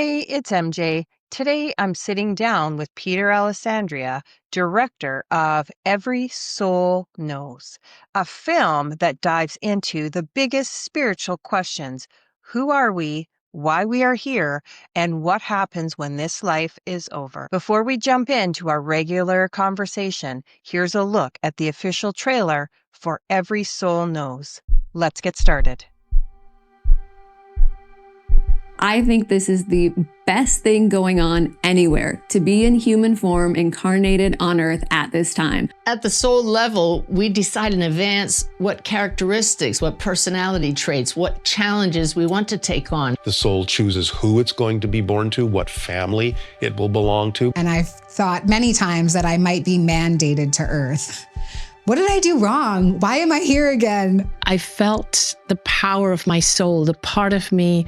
Hey, it's MJ. Today I'm sitting down with Peter Alessandria, director of Every Soul Knows, a film that dives into the biggest spiritual questions. Who are we? Why we are here, and what happens when this life is over. Before we jump into our regular conversation, here's a look at the official trailer for Every Soul Knows. Let's get started. I think this is the best thing going on anywhere, to be in human form incarnated on Earth at this time. At the soul level, we decide in advance what characteristics, what personality traits, what challenges we want to take on. The soul chooses who it's going to be born to, what family it will belong to. And I've thought many times that I might be mandated to Earth. What did I do wrong? Why am I here again? I felt the power of my soul, the part of me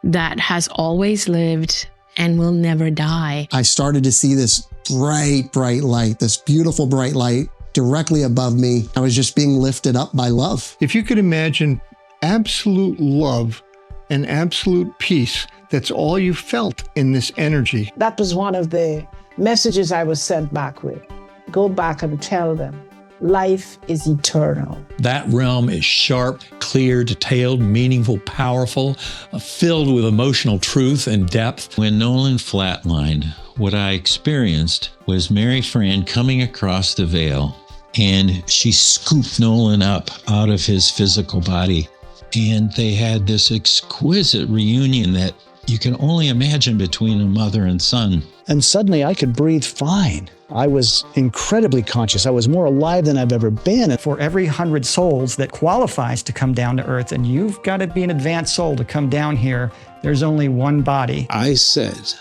that has always lived and will never die. I started to see this bright light, this beautiful bright light directly above me. I was just being lifted up by love. If you could imagine absolute love and absolute peace, that's all you felt in this energy. That was one of the messages I was sent back with. Go back and tell them. Life is eternal. That realm is sharp, clear, detailed, meaningful, powerful, filled with emotional truth and depth. When Nolan flatlined, what I experienced was Mary Fran coming across the veil, and she scooped Nolan up out of his physical body. And they had this exquisite reunion that you can only imagine between a mother and son. And suddenly I could breathe fine. I was incredibly conscious. I was more alive than I've ever been. For every 100 souls that qualifies to come down to Earth, and you've got to be an advanced soul to come down here, there's only one body. I said,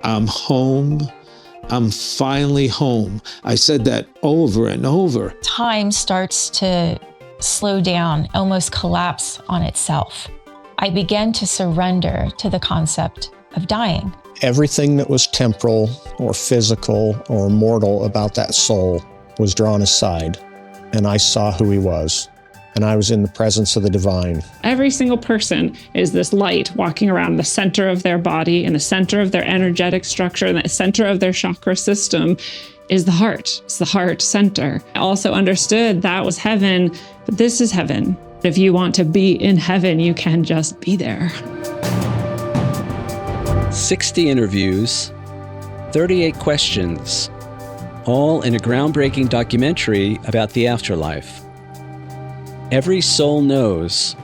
I'm home. I'm finally home. I said that over and over. Time starts to slow down, almost collapse on itself. I began to surrender to the concept of dying. Everything that was temporal or physical or mortal about that soul was drawn aside, and I saw who he was, and I was in the presence of the divine. Every single person is this light walking around the center of their body, in the center of their energetic structure, in the center of their chakra system is the heart. It's the heart center. I also understood that was heaven, but this is heaven. If you want to be in heaven, you can just be there. 60 interviews, 38 questions, all in a groundbreaking documentary about the afterlife. Every Soul Knows,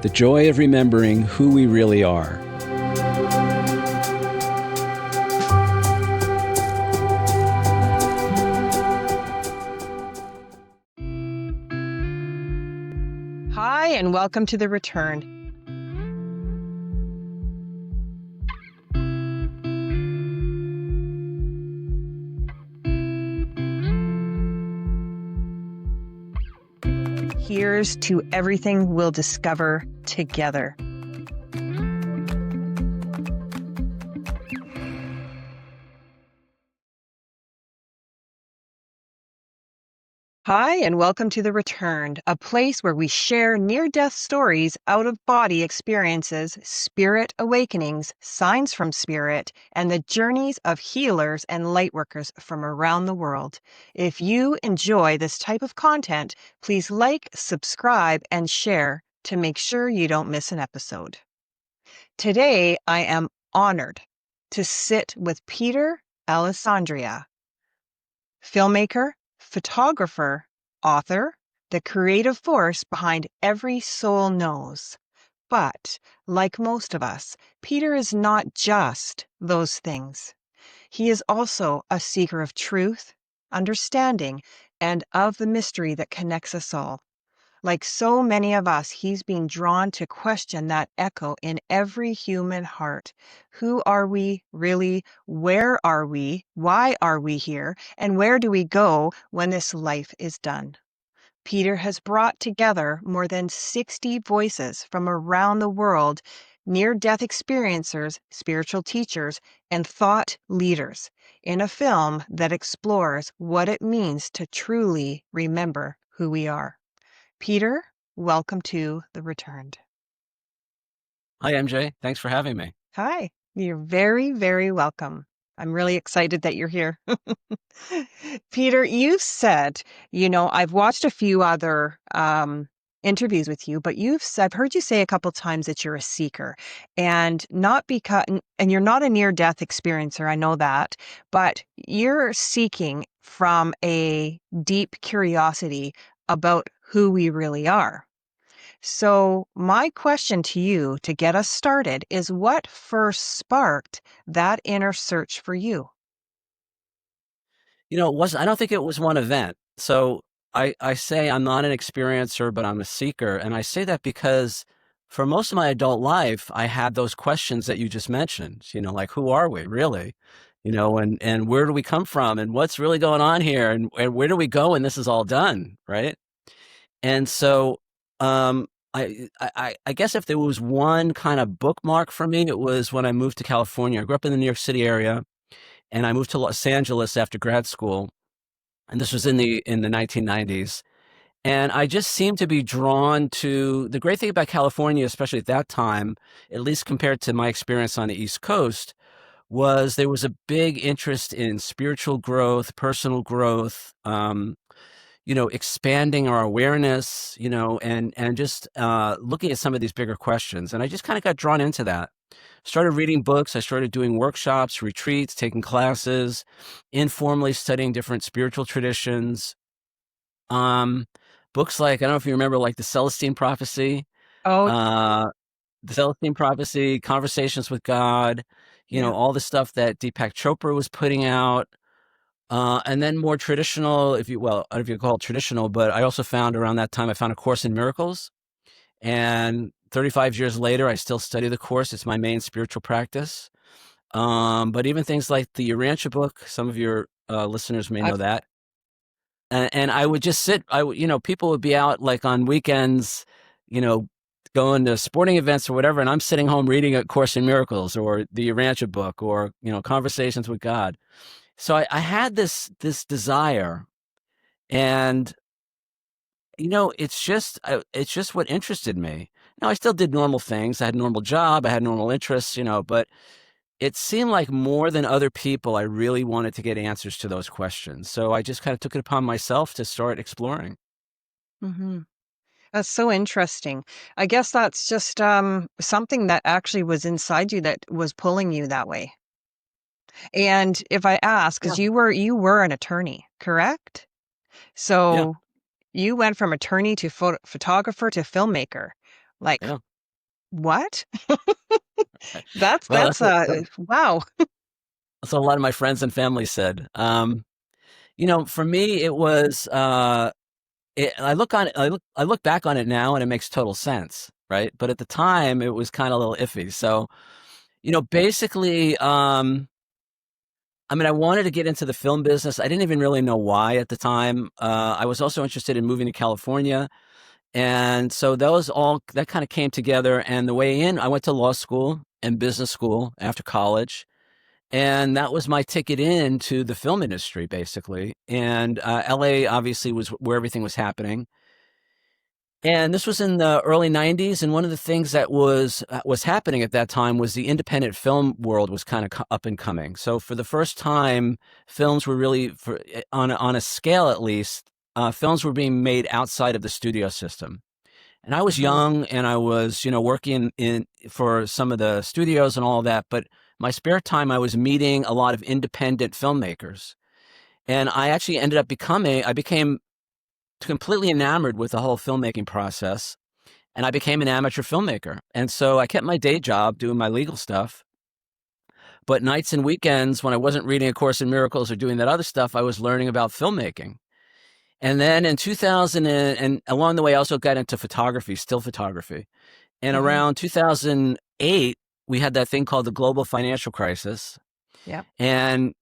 the joy of remembering who we really are. Hi, and welcome to The Return. Here's to everything we'll discover together. Hi, and welcome to The Returned, a place where we share near-death stories, out-of-body experiences, spirit awakenings, signs from spirit, and the journeys of healers and lightworkers from around the world. If you enjoy this type of content, please like, subscribe, and share to make sure you don't miss an episode. Today, I am honored to sit with Peter Alessandria, filmmaker, photographer, author, the creative force behind Every Soul Knows. But, like most of us, Peter is not just those things. He is also a seeker of truth, understanding, and of the mystery that connects us all. Like so many of us, he's being drawn to question that echo in every human heart. Who are we really? Where are we? Why are we here? And where do we go when this life is done? Peter has brought together more than 60 voices from around the world, near-death experiencers, spiritual teachers, and thought leaders, in a film that explores what it means to truly remember who we are. Peter, welcome to The Returned. Hi, MJ. Thanks for having me. Hi. You're very, very welcome. I'm really excited that you're here. Peter, you've said, I've watched a few other interviews with you, but I've heard you say a couple times that you're a seeker, and not because, and you're not a near-death experiencer. I know that, but you're seeking from a deep curiosity about who we really are. So, my question to you to get us started is, what first sparked that inner search for you? It wasn't, I don't think it was one event. So I say I'm not an experiencer, but I'm a seeker. And I say that because for most of my adult life, I had those questions that you just mentioned, like, who are we really? And where do we come from? And what's really going on here? And where do we go when this is all done? Right. And so, I guess if there was one kind of bookmark for me, it was when I moved to California. I grew up in the New York City area, and I moved to Los Angeles after grad school, and this was in the 1990s. And I just seemed to be drawn to the great thing about California, especially at that time, at least compared to my experience on the East Coast, was there was a big interest in spiritual growth, personal growth, expanding our awareness, and just looking at some of these bigger questions. And I just kind of got drawn into that. Started reading books. I started doing workshops, retreats, taking classes, informally studying different spiritual traditions. Books like, I don't know if you remember, like the Celestine Prophecy, Oh, the Celestine Prophecy, Conversations with God, yeah. all the stuff that Deepak Chopra was putting out. And then more traditional, I don't know if you call it traditional, but I also found around that time, I found A Course in Miracles. And 35 years later, I still study the Course. It's my main spiritual practice. But even things like the Urantia book, some of your listeners may know that. And I would just sit, people would be out like on weekends, going to sporting events or whatever, and I'm sitting home reading A Course in Miracles or the Urantia book or, Conversations with God. So I had this desire, and it's just what interested me. Now, I still did normal things. I had a normal job. I had normal interests, but it seemed like more than other people, I really wanted to get answers to those questions. So I just kind of took it upon myself to start exploring. Hmm. That's so interesting. I guess that's just something that actually was inside you that was pulling you that way. And if I ask, Yeah. because you were an attorney, correct? Yeah. So you went from attorney to photographer to filmmaker. Like, Yeah. what? Well, That's wow. that's what a lot of my friends and family said. For me, it was, I look back on it now and it makes total sense. Right. But at the time it was kind of a little iffy. So, basically, I wanted to get into the film business. I didn't even really know why at the time. I was also interested in moving to California. And so that kind of came together. And the way in, I went to law school and business school after college. And that was my ticket into the film industry, basically. And LA obviously was where everything was happening. And this was in the early 90s. And one of the things that was happening at that time was the independent film world was kind of up and coming. So for the first time, films were really, on a scale at least, films were being made outside of the studio system. And I was young, and I was, working for some of the studios and all of that. But my spare time, I was meeting a lot of independent filmmakers. And I actually I became completely enamored with the whole filmmaking process. And I became an amateur filmmaker. And so I kept my day job doing my legal stuff. But nights and weekends, when I wasn't reading A Course in Miracles or doing that other stuff, I was learning about filmmaking. And then in 2000, and along the way, I also got into photography, still photography. And around 2008, we had that thing called the global financial crisis. Yeah. And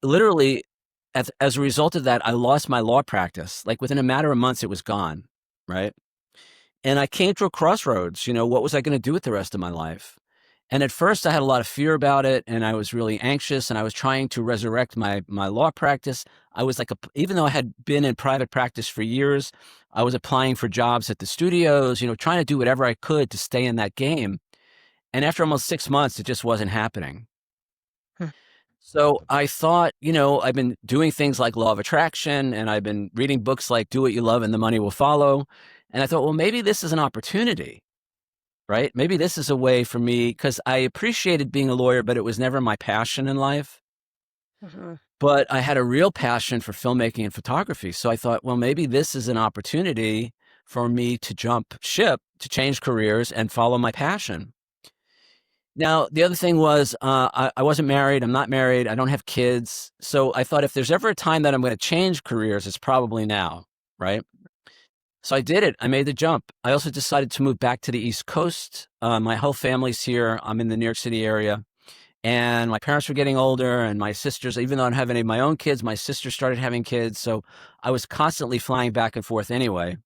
literally, as a result of that, I lost my law practice. Like within a matter of months, it was gone, right? And I came to a crossroads. What was I going to do with the rest of my life? And at first, I had a lot of fear about it, and I was really anxious, and I was trying to resurrect my law practice. I was like, even though I had been in private practice for years, I was applying for jobs at the studios, trying to do whatever I could to stay in that game. And after almost 6 months, it just wasn't happening. Hmm. So I thought, I've been doing things like law of attraction, and I've been reading books like Do What You Love and the Money Will Follow. And I thought, well, maybe this is an opportunity, right? Maybe this is a way for me, because I appreciated being a lawyer, but it was never my passion in life. Mhm. But I had a real passion for filmmaking and photography. So I thought, well, maybe this is an opportunity for me to jump ship, to change careers and follow my passion. Now, the other thing was, I wasn't married. I'm not married. I don't have kids. So I thought if there's ever a time that I'm going to change careers, it's probably now, right? So I did it. I made the jump. I also decided to move back to the East Coast. My whole family's here. I'm in the New York City area. And my parents were getting older, and my sisters, even though I don't have any of my own kids, my sisters started having kids. So I was constantly flying back and forth anyway.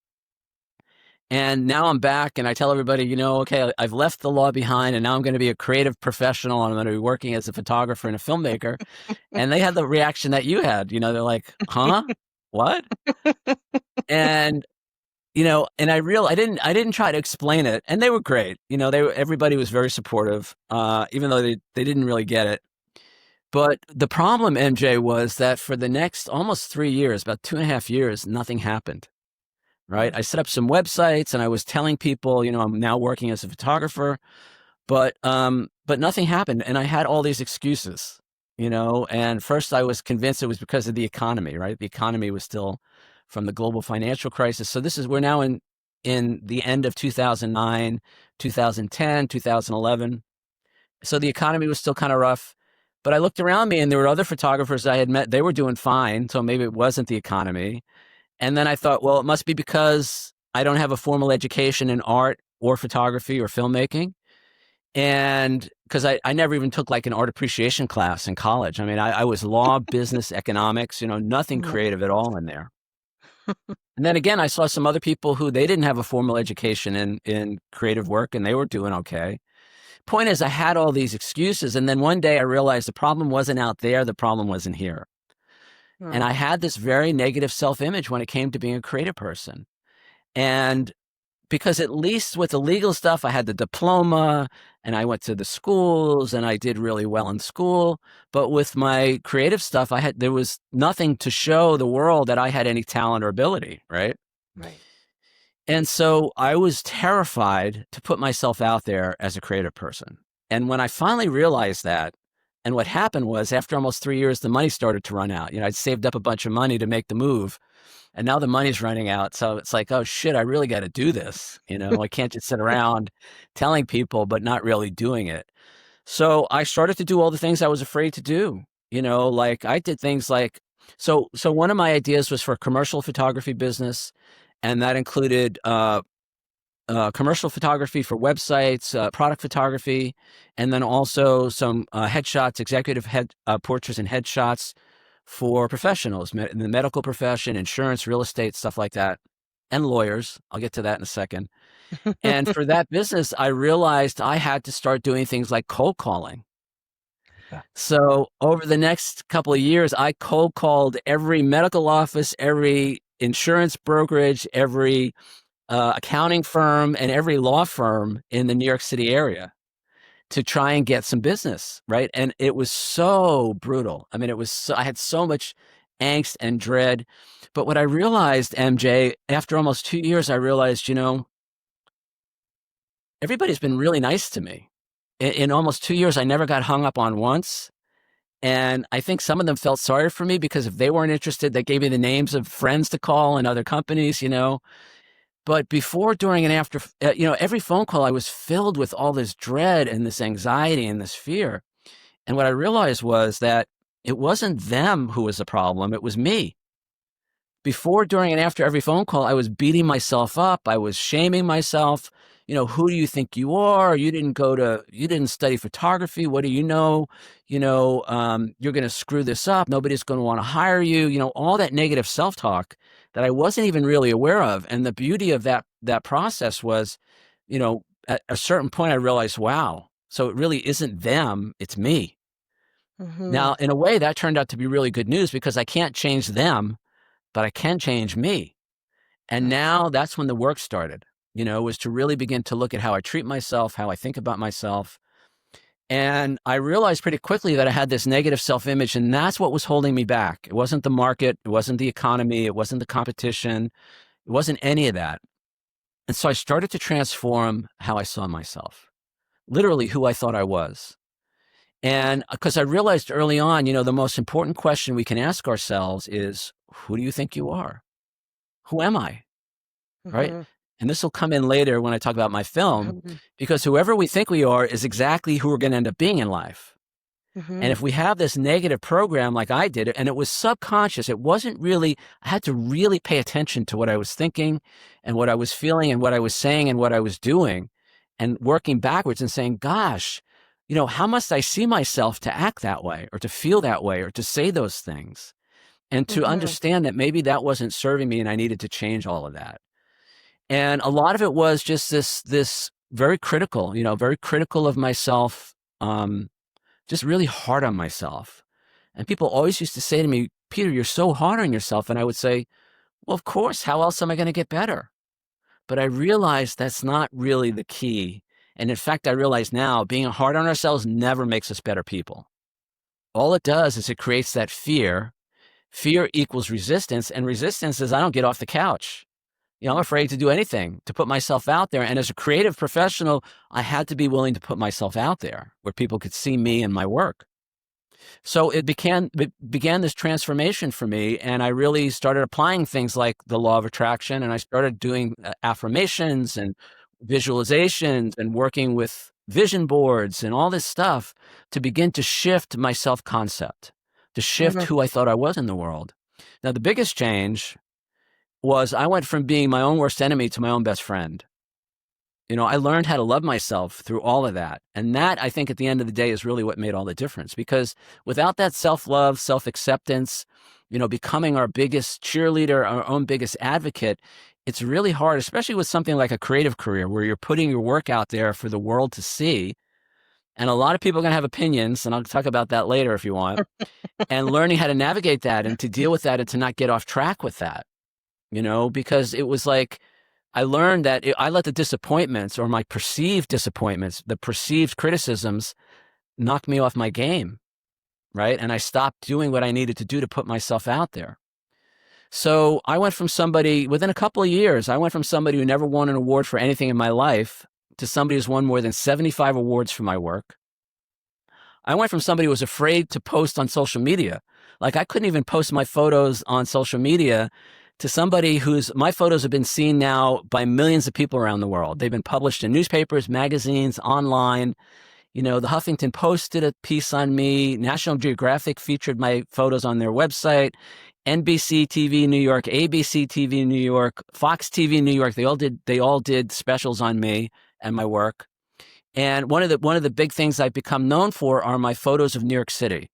And now I'm back, and I tell everybody, okay, I've left the law behind, and now I'm going to be a creative professional, and I'm going to be working as a photographer and a filmmaker. And they had the reaction that you had. They're like, huh? What? And and I didn't try to explain it, and they were great. Everybody was very supportive, even though they didn't really get it. But the problem, MJ, was that for the next almost 3 years, about 2.5 years, nothing happened. Right? I set up some websites, and I was telling people, I'm now working as a photographer, but nothing happened, and I had all these excuses. And first I was convinced it was because of the economy, right? The economy was still from the global financial crisis. So we're now in the end of 2009, 2010, 2011. So the economy was still kind of rough. But I looked around me, and there were other photographers I had met. They were doing fine. So maybe it wasn't the economy. And then I thought, well, it must be because I don't have a formal education in art or photography or filmmaking. And because I never even took like an art appreciation class in college. I mean, I was law, business, economics, nothing creative at all in there. And then again, I saw some other people who they didn't have a formal education in creative work, and they were doing okay. Point is, I had all these excuses. And then one day I realized the problem wasn't out there. The problem wasn't here. And I had this very negative self-image when it came to being a creative person. And because at least with the legal stuff, I had the diploma, and I went to the schools, and I did really well in school. But with my creative stuff, there was nothing to show the world that I had any talent or ability, right? Right. And so I was terrified to put myself out there as a creative person. And when I finally realized that, and what happened was, after almost 3 years, the money started to run out. I'd saved up a bunch of money to make the move, and now the money's running out. So it's like, oh shit, I really got to do this. I can't just sit around telling people, but not really doing it. So I started to do all the things I was afraid to do. Like I did things like, so one of my ideas was for a commercial photography business, and that included commercial photography for websites, product photography, and then also some headshots, executive portraits and headshots for professionals in the medical profession, insurance, real estate, stuff like that, and lawyers. I'll get to that in a second. And for that business, I realized I had to start doing things like cold calling. So over the next couple of years, I cold called every medical office, every insurance brokerage, every accounting firm, and every law firm in the New York City area to try and get some business, right? And it was so brutal. I mean, I had so much angst and dread. But what I realized, MJ, after almost 2 years, I realized, everybody's been really nice to me. In almost 2 years, I never got hung up on once. And I think some of them felt sorry for me, because if they weren't interested, they gave me the names of friends to call and other companies, But before, during, and after, every phone call, I was filled with all this dread and this anxiety and this fear. And what I realized was that it wasn't them who was the problem. It was me. Before, during, and after every phone call, I was beating myself up. I was shaming myself. Who do you think you are? You didn't study photography. What do you know? You're going to screw this up. Nobody's going to want to hire you. All that negative self-talk that I wasn't even really aware of. And the beauty of that process was, at a certain point, I realized, wow, so it really isn't them, it's me. Mhm. Now, in a way, that turned out to be really good news, because I can't change them, but I can change me. And now that's when the work started. was to really begin to look at how I treat myself, how I think about myself. And I realized pretty quickly that I had this negative self-image, and that's what was holding me back. It wasn't the market, it wasn't the economy, it wasn't the competition, it wasn't any of that. And so I started to transform how I saw myself, literally who I thought I was. And because I realized early on, the most important question we can ask ourselves is, who do you think you are? Who am I? Right? Mhm. And this will come in later when I talk about my film, because whoever we think we are is exactly who we're going to end up being in life. And if we have this negative program like I did, and it was subconscious, it wasn't really, I had to really pay attention to what I was thinking and what I was feeling and what I was saying and what I was doing, and working backwards and saying, gosh, how must I see myself to act that way or to feel that way or to say those things? And to understand that maybe that wasn't serving me and I needed to change all of that. And a lot of it was just this very critical, very critical of myself, just really hard on myself. And people always used to say to me, Peter, you're so hard on yourself. And I would say, well, of course, how else am I going to get better? But I realized that's not really the key. And in fact, I realize now being hard on ourselves never makes us better people. All it does is it creates that fear. Fear equals resistance. And resistance is I don't get off the couch. I'm afraid to do anything, to put myself out there. And as a creative professional, I had to be willing to put myself out there where people could see me and my work. So it began this transformation for me. And I really started applying things like the law of attraction. And I started doing affirmations and visualizations and working with vision boards and all this stuff to begin to shift my self-concept, to shift who I thought I was in the world. Now, the biggest change was I went from being my own worst enemy to my own best friend. I learned how to love myself through all of that. And that, I think, at the end of the day is really what made all the difference. Because without that self-love, self-acceptance, becoming our biggest cheerleader, our own biggest advocate, it's really hard, especially with something like a creative career where you're putting your work out there for the world to see. And a lot of people are going to have opinions, and I'll talk about that later if you want. And learning how to navigate that and to deal with that and to not get off track with that. Because it was like, I learned that I let the disappointments or my perceived disappointments, the perceived criticisms knock me off my game, right? And I stopped doing what I needed to do to put myself out there. So I went from somebody, within a couple of years, I went from somebody who never won an award for anything in my life to somebody who's won more than 75 awards for my work. I went from somebody who was afraid to post on social media. Like I couldn't even post my photos on social media to somebody my photos have been seen now by millions of people around the world. They've been published in newspapers, magazines, online. The Huffington Post did a piece on me. National Geographic featured my photos on their website. NBC TV New York, ABC TV New York, Fox TV New York. They all did specials on me and my work. And one of the big things I've become known for are my photos of New York City.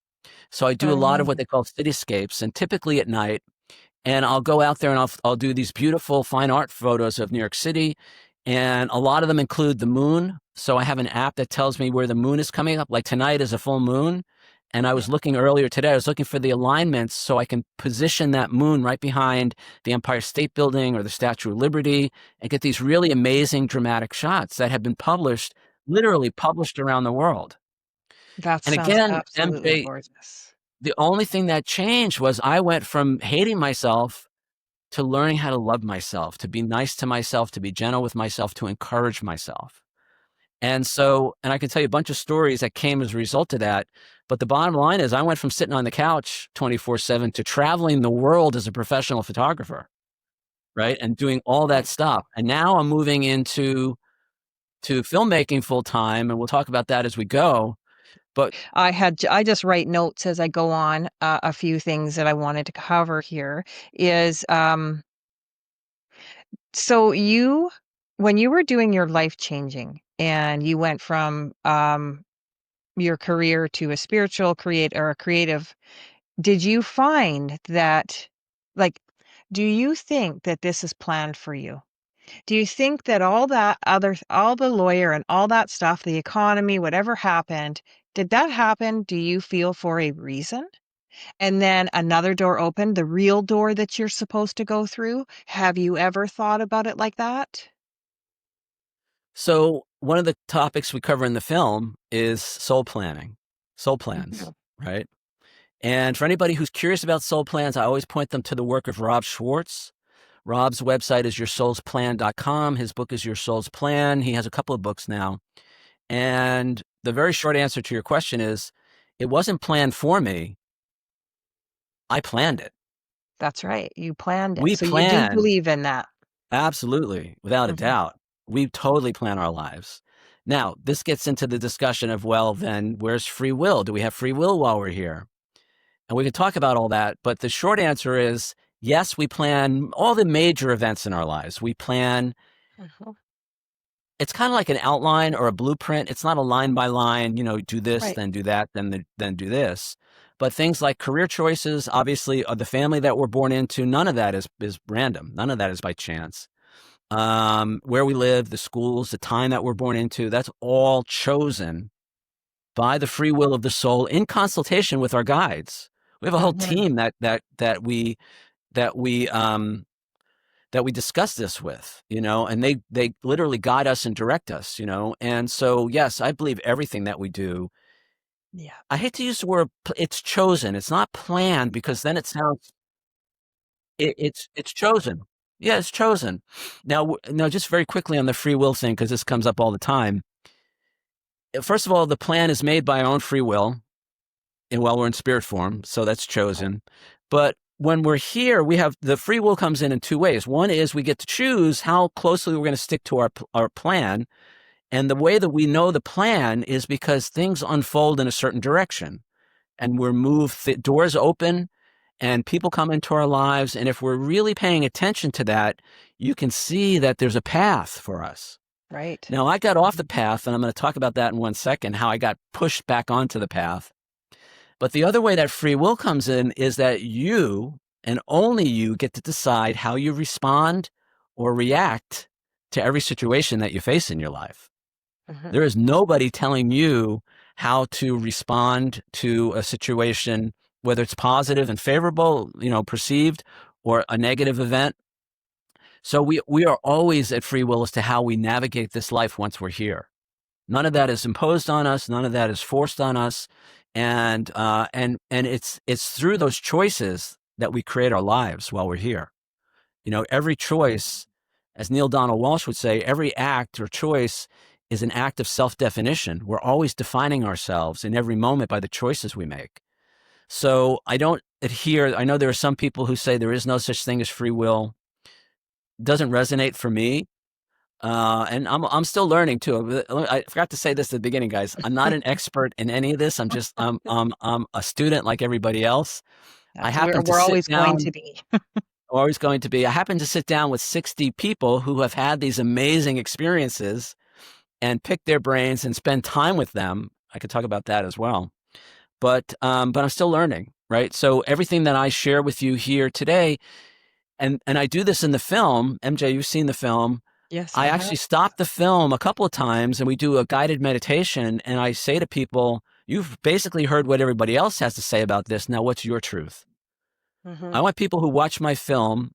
So I do a lot of what they call cityscapes, and typically at night. And I'll go out there and I'll do these beautiful fine art photos of New York City. And a lot of them include the moon. So I have an app that tells me where the moon is coming up. Like tonight is a full moon. And I was looking earlier today, I was looking for the alignments so I can position that moon right behind the Empire State Building or the Statue of Liberty and get these really amazing dramatic shots that have been literally published around the world. That And sounds again, absolutely MJ, gorgeous. the only thing that changed was I went from hating myself to learning how to love myself, to be nice to myself, to be gentle with myself, to encourage myself. And I can tell you a bunch of stories that came as a result of that. But the bottom line is I went from sitting on the couch 24/7 to traveling the world as a professional photographer, right? And doing all that stuff. And now I'm moving into filmmaking full time. And we'll talk about that as we go. But I just write notes as I go on. A few things that I wanted to cover here is, so when you were doing your life changing and you went from your career to a spiritual or a creative, did you find that, like, do you think that this is planned for you? Do you think that all the lawyer and all that stuff, the economy, whatever happened, did that happen, do you feel, for a reason? And then another door opened, the real door that you're supposed to go through? Have you ever thought about it like that? So one of the topics we cover in the film is soul planning, soul plans, right? And for anybody who's curious about soul plans, I always point them to the work of Rob Schwartz. Rob's website is yoursoulsplan.com. His book is Your Soul's Plan. He has a couple of books now. And the very short answer to your question is, it wasn't planned for me. I planned it. That's right. You planned it. We So you do planned. believe in that. Absolutely, without a doubt. We totally plan our lives. Now, this gets into the discussion of, well, then where's free will? Do we have free will while we're here? And we can talk about all that, but the short answer is, yes, we plan all the major events in our lives. We plan, it's kind of like an outline or a blueprint. It's not a line by line, do this, then do that, then do this. But things like career choices, obviously, the family that we're born into, none of that is random. None of that is by chance. Where we live, the schools, the time that we're born into, that's all chosen by the free will of the soul in consultation with our guides. We have a whole team that we discuss this with, and they literally guide us and direct us, And so, yes, I believe everything that we do. Yeah. I hate to use the word it's chosen. It's not planned, because then it sounds it's chosen. Yeah, it's chosen. Now, just very quickly on the free will thing, because this comes up all the time. First of all, the plan is made by our own free will, and while we're in spirit form, so that's chosen. But when we're here, we have the free will comes in two ways. One is we get to choose how closely we're going to stick to our plan. And the way that we know the plan is because things unfold in a certain direction, and we're moved, doors open, and people come into our lives. And if we're really paying attention to that, you can see that there's a path for us. Right. Now, I got off the path, and I'm going to talk about that in 1 second, how I got pushed back onto the path. But the other way that free will comes in is that you, and only you, get to decide how you respond or react to every situation that you face in your life. There is nobody telling you how to respond to a situation, whether it's positive and favorable, perceived, or a negative event. So we are always at free will as to how we navigate this life once we're here. None of that is imposed on us. None of that is forced on us. And it's through those choices that we create our lives while we're here. Every choice, as Neil Donald Walsh would say, every act or choice is an act of self-definition. We're always defining ourselves in every moment by the choices we make. So I don't adhere. I know there are some people who say there is no such thing as free will. It doesn't resonate for me. And I'm still learning too. I forgot to say this at the beginning, guys. I'm not an expert in any of this. I'm just I'm a student like everybody else. I happen to we're sit always down, going to be. always going to be. I happen to sit down with 60 people who have had these amazing experiences, and pick their brains and spend time with them. I could talk about that as well. But I'm still learning, right? So everything that I share with you here today, and I do this in the film. MJ, you've seen the film. Yes. I actually stop the film a couple of times, and we do a guided meditation, and I say to people, you've basically heard what everybody else has to say about this. Now, what's your truth? I want people who watch my film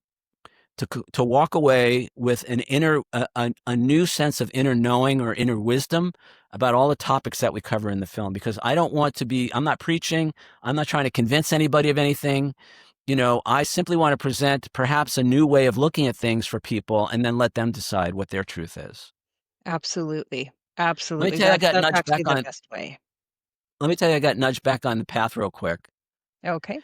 to walk away with an inner, a new sense of inner knowing or inner wisdom about all the topics that we cover in the film, because I don't want to be, I'm not preaching. I'm not trying to convince anybody of anything. I simply want to present perhaps a new way of looking at things for people, and then let them decide what their truth is. Absolutely. Absolutely. Let me tell you, I got That's nudged actually back the on. best way. Let me tell you, I got nudged back on the path real quick. Okay.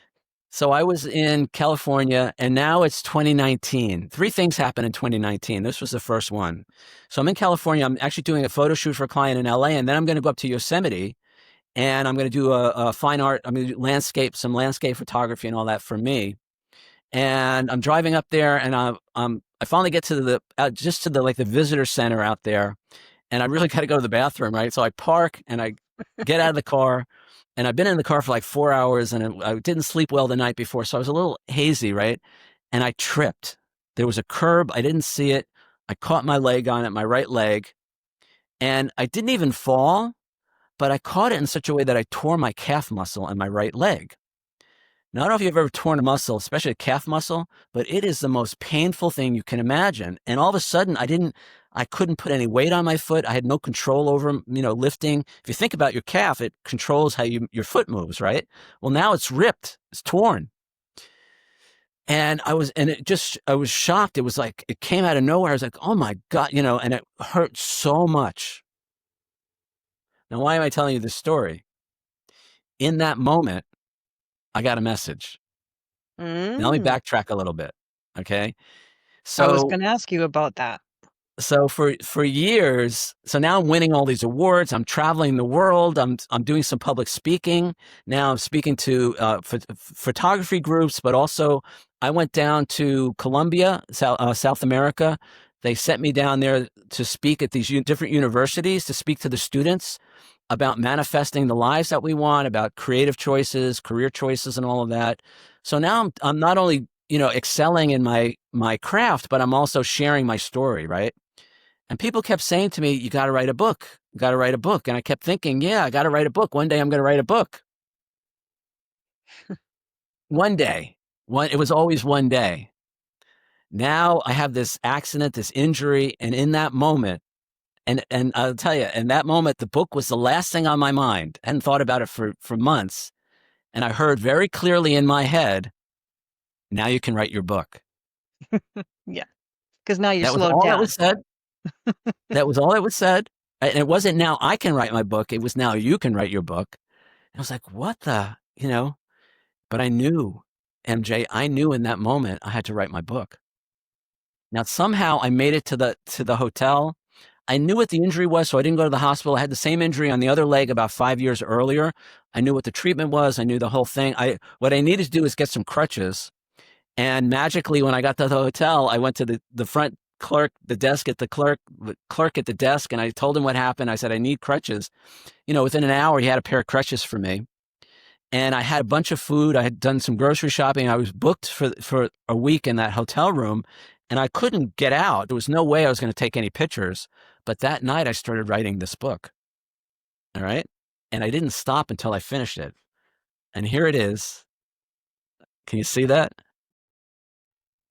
So I was in California, and now it's 2019. 3 things happened in 2019. This was the first one. So I'm in California. I'm actually doing a photo shoot for a client in LA, and then I'm going to go up to Yosemite, and I'm going to do a fine art. I'm going to do some landscape photography and all that for me. And I'm driving up there, and I finally get to the visitor center out there, and I really got to go to the bathroom, right? So I park and I get out of the car. And I've been in the car for like 4 hours, and I didn't sleep well the night before. So I was a little hazy, right? And I tripped. There was a curb. I didn't see it. I caught my leg on it, my right leg. And I didn't even fall, but I caught it in such a way that I tore my calf muscle in my right leg. Now, I don't know if you've ever torn a muscle, especially a calf muscle, but it is the most painful thing you can imagine. And all of a sudden, I I couldn't put any weight on my foot. I had no control over, lifting. If you think about your calf, it controls how your foot moves, right? Well, now it's ripped, it's torn. And I was shocked. It was like, it came out of nowhere. I was like, oh my God, and it hurt so much. Now, why am I telling you this story? In that moment, I got a message. Now let me backtrack a little bit. Okay. I was So, going to ask you about that. so for years, so now I'm winning all these awards. I'm traveling the world. I'm doing some public speaking. Now I'm speaking to photography groups, but also I went down to Colombia, South America. They sent me down there to speak at these different universities, to speak to the students about manifesting the lives that we want, about creative choices, career choices, and all of that. So now I'm not only, excelling in my craft, but I'm also sharing my story, right? And people kept saying to me, you got to write a book. You got to write a book. And I kept thinking, yeah, I got to write a book. One day I'm going to write a book. One day. It was always one day. Now I have this accident, this injury, and in that moment, and I'll tell you, in that moment, the book was the last thing on my mind. I hadn't thought about it for months. And I heard very clearly in my head, now you can write your book. Yeah. Because now you're That was slowed all down. that was said. That was all that was said. And it wasn't now I can write my book. It was now you can write your book. And I was like, what the, but I knew, MJ, I knew in that moment I had to write my book. Now, somehow I made it to the hotel. I knew what the injury was, so I didn't go to the hospital. I had the same injury on the other leg about 5 years earlier. I knew what the treatment was. I knew the whole thing. What I needed to do is get some crutches. And magically, when I got to the hotel, I went to the front clerk, the clerk at the desk, and I told him what happened. I said, I need crutches. Within an hour, he had a pair of crutches for me. And I had a bunch of food. I had done some grocery shopping. I was booked for a week in that hotel room, and I couldn't get out. There was no way I was going to take any pictures. But that night, I started writing this book. All right. And I didn't stop until I finished it. And here it is. Can you see that?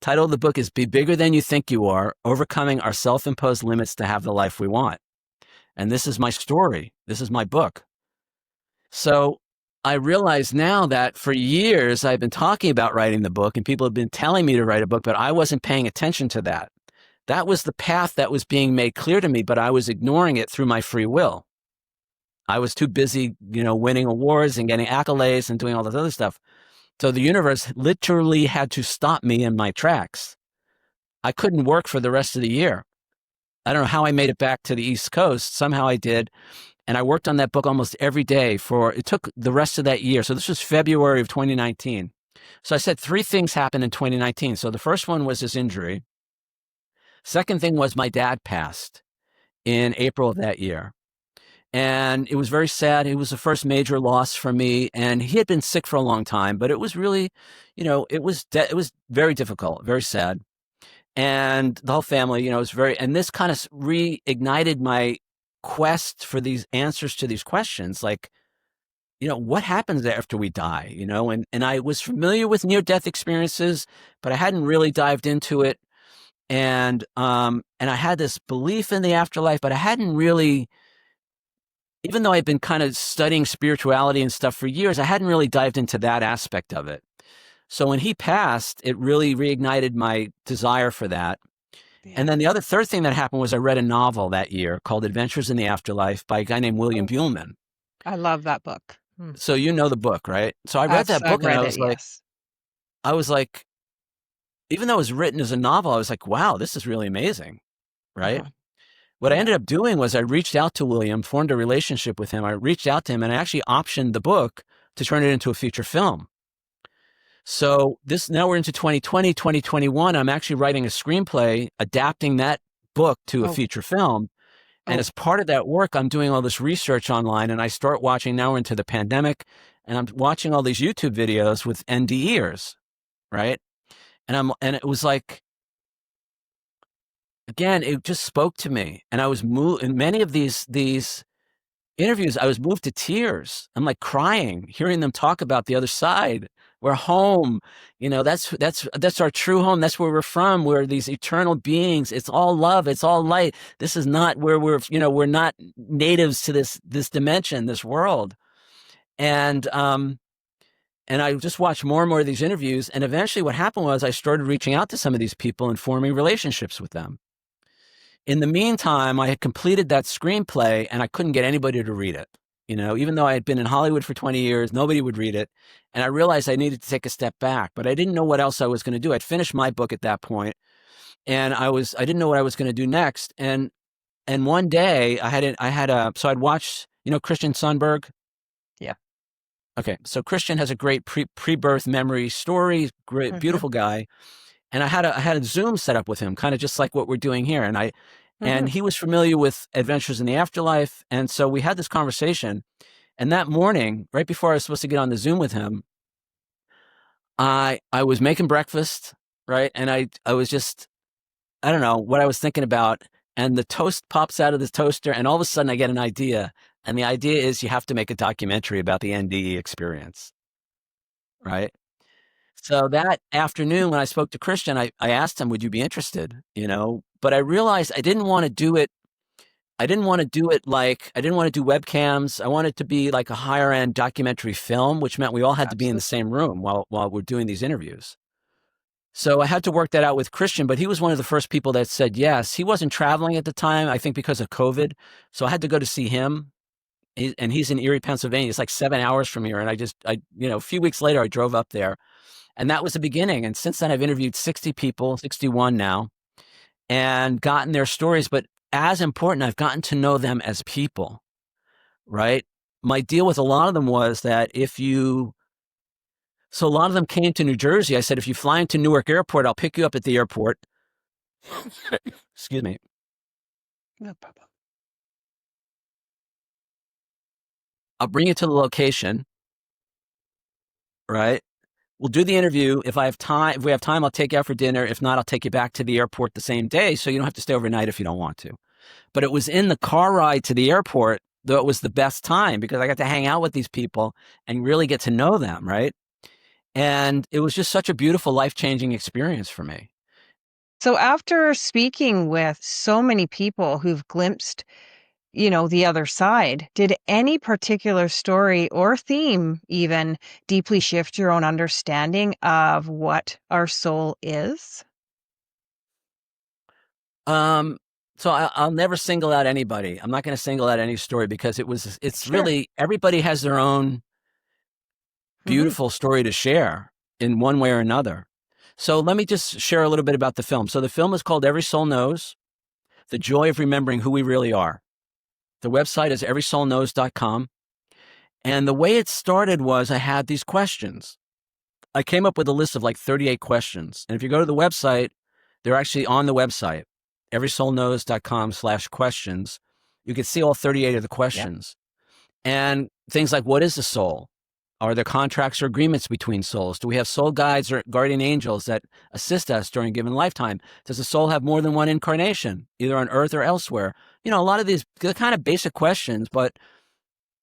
Title of the book is Be Bigger Than You Think You Are, Overcoming Our Self-Imposed Limits to Have the Life We Want. And this is my story. This is my book. So I realize now that for years I've been talking about writing the book and people have been telling me to write a book, but I wasn't paying attention to that. That was the path that was being made clear to me, but I was ignoring it through my free will. I was too busy, winning awards and getting accolades and doing all this other stuff. So the universe literally had to stop me in my tracks. I couldn't work for the rest of the year. I don't know how I made it back to the East Coast. Somehow I did. And I worked on that book almost every day it took the rest of that year. So this was February of 2019. So I said 3 things happened in 2019. So the first one was this injury. Second thing was my dad passed in April of that year. And it was very sad. It was the first major loss for me. And he had been sick for a long time, but it was really, it was very difficult, very sad. And the whole family, was and this kind of reignited my quest for these answers to these questions. Like, what happens after we die, and I was familiar with near-death experiences, but I hadn't really dived into it. And I had this belief in the afterlife, but I hadn't really, even though I'd been kind of studying spirituality and stuff for years, I hadn't really dived into that aspect of it. So when he passed, it really reignited my desire for that. Yeah. And then the third thing that happened was I read a novel that year called Adventures in the Afterlife by a guy named William Buhlman. I love that book. So you know the book, right? So I read that book and I was like, even though it was written as a novel, I was like, wow, this is really amazing, right? Uh-huh. What I ended up doing was I reached out to William, formed a relationship with him. I reached out to him and I actually optioned the book to turn it into a feature film. So now we're into 2020, 2021. I'm actually writing a screenplay, adapting that book to a feature film. And as part of that work, I'm doing all this research online and I start watching, now we're into the pandemic, and I'm watching all these YouTube videos with NDEers, right? And it was like, again, it just spoke to me. And I was moved in many of these interviews. I was moved to tears. I'm like crying, hearing them talk about the other side We're home. That's our true home. That's where we're from. We're these eternal beings. It's all love. It's all light. This is not where we're not natives to this dimension, this world. And I just watched more and more of these interviews. And eventually what happened was I started reaching out to some of these people and forming relationships with them. In the meantime, I had completed that screenplay and I couldn't get anybody to read it. Even though I had been in Hollywood for 20 years, nobody would read it. And I realized I needed to take a step back, but I didn't know what else I was going to do. I'd finished my book at that point, and I didn't know what I was going to do next. And one day so I'd watched, Christian Sundberg. Yeah. Okay. So Christian has a great pre-birth memory story, great, beautiful guy. And I had a Zoom set up with him, kind of just like what we're doing here. And he was familiar with Adventures in the Afterlife. And so we had this conversation. And that morning, right before I was supposed to get on the Zoom with him, I was making breakfast, right? And I was just, I don't know what I was thinking about. And the toast pops out of the toaster. And all of a sudden I get an idea. And the idea is you have to make a documentary about the NDE experience, right? So that afternoon when I spoke to Christian, I asked him, would you be interested? But I realized I didn't want to do it. I didn't want to do webcams. I wanted to be like a higher end documentary film, which meant we all had to be in the same room while we're doing these interviews. So I had to work that out with Christian, but he was one of the first people that said yes. He wasn't traveling at the time, I think because of COVID. So I had to go to see him. And he's in Erie, Pennsylvania. It's like 7 hours from here. And a few weeks later, I drove up there. And that was the beginning. And since then, I've interviewed 60 people, 61 now, and gotten their stories. But as important, I've gotten to know them as people, right? My deal with a lot of them was that so a lot of them came to New Jersey. I said, if you fly into Newark Airport, I'll pick you up at the airport. Excuse me. No problem. I'll bring you to the location, right? We'll do the interview. If we have time, I'll take you out for dinner. If not, I'll take you back to the airport the same day. So you don't have to stay overnight if you don't want to. But it was in the car ride to the airport that it was the best time because I got to hang out with these people and really get to know them. Right. And it was just such a beautiful, life-changing experience for me. So after speaking with so many people who've glimpsed the other side, did any particular story or theme even deeply shift your own understanding of what our soul is? So I'll never single out anybody. I'm not going to single out any story because it's Sure. really, everybody has their own beautiful story to share in one way or another. So let me just share a little bit about the film. So the film is called Every Soul Knows, The Joy of Remembering Who We Really Are. The website is everysoulknows.com. And the way it started was I had these questions. I came up with a list of like 38 questions. And if you go to the website, they're actually on the website, everysoulknows.com/questions. You can see all 38 of the questions. Yep. And things like, what is the soul? Are there contracts or agreements between souls? Do we have soul guides or guardian angels that assist us during a given lifetime? Does the soul have more than one incarnation, either on earth or elsewhere? A lot of these kind of basic questions, but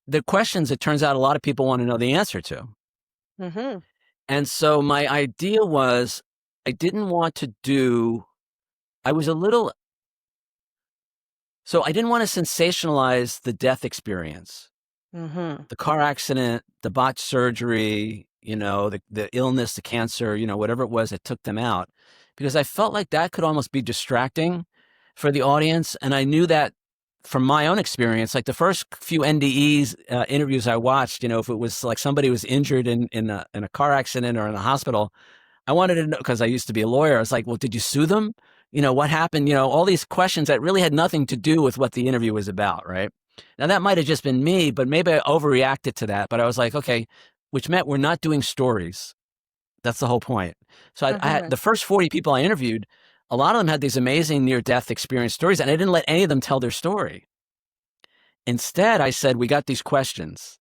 the questions, it turns out a lot of people want to know the answer to. Mm-hmm. And so my idea was I didn't want to I didn't want to sensationalize the death experience. Mm-hmm. The car accident, the botched surgery, the illness, the cancer, whatever it was that took them out, because I felt like that could almost be distracting for the audience. And I knew that from my own experience, like the first few NDEs interviews I watched, if it was like somebody was injured in a car accident or in a hospital, I wanted to know, because I used to be a lawyer. I was like, well, did you sue them? What happened? All these questions that really had nothing to do with what the interview was about, right? Now, that might have just been me, but maybe I overreacted to that. But I was like, okay, which meant we're not doing stories. That's the whole point. So I had the first 40 people I interviewed, a lot of them had these amazing near-death experience stories, and I didn't let any of them tell their story. Instead, I said, we got these questions,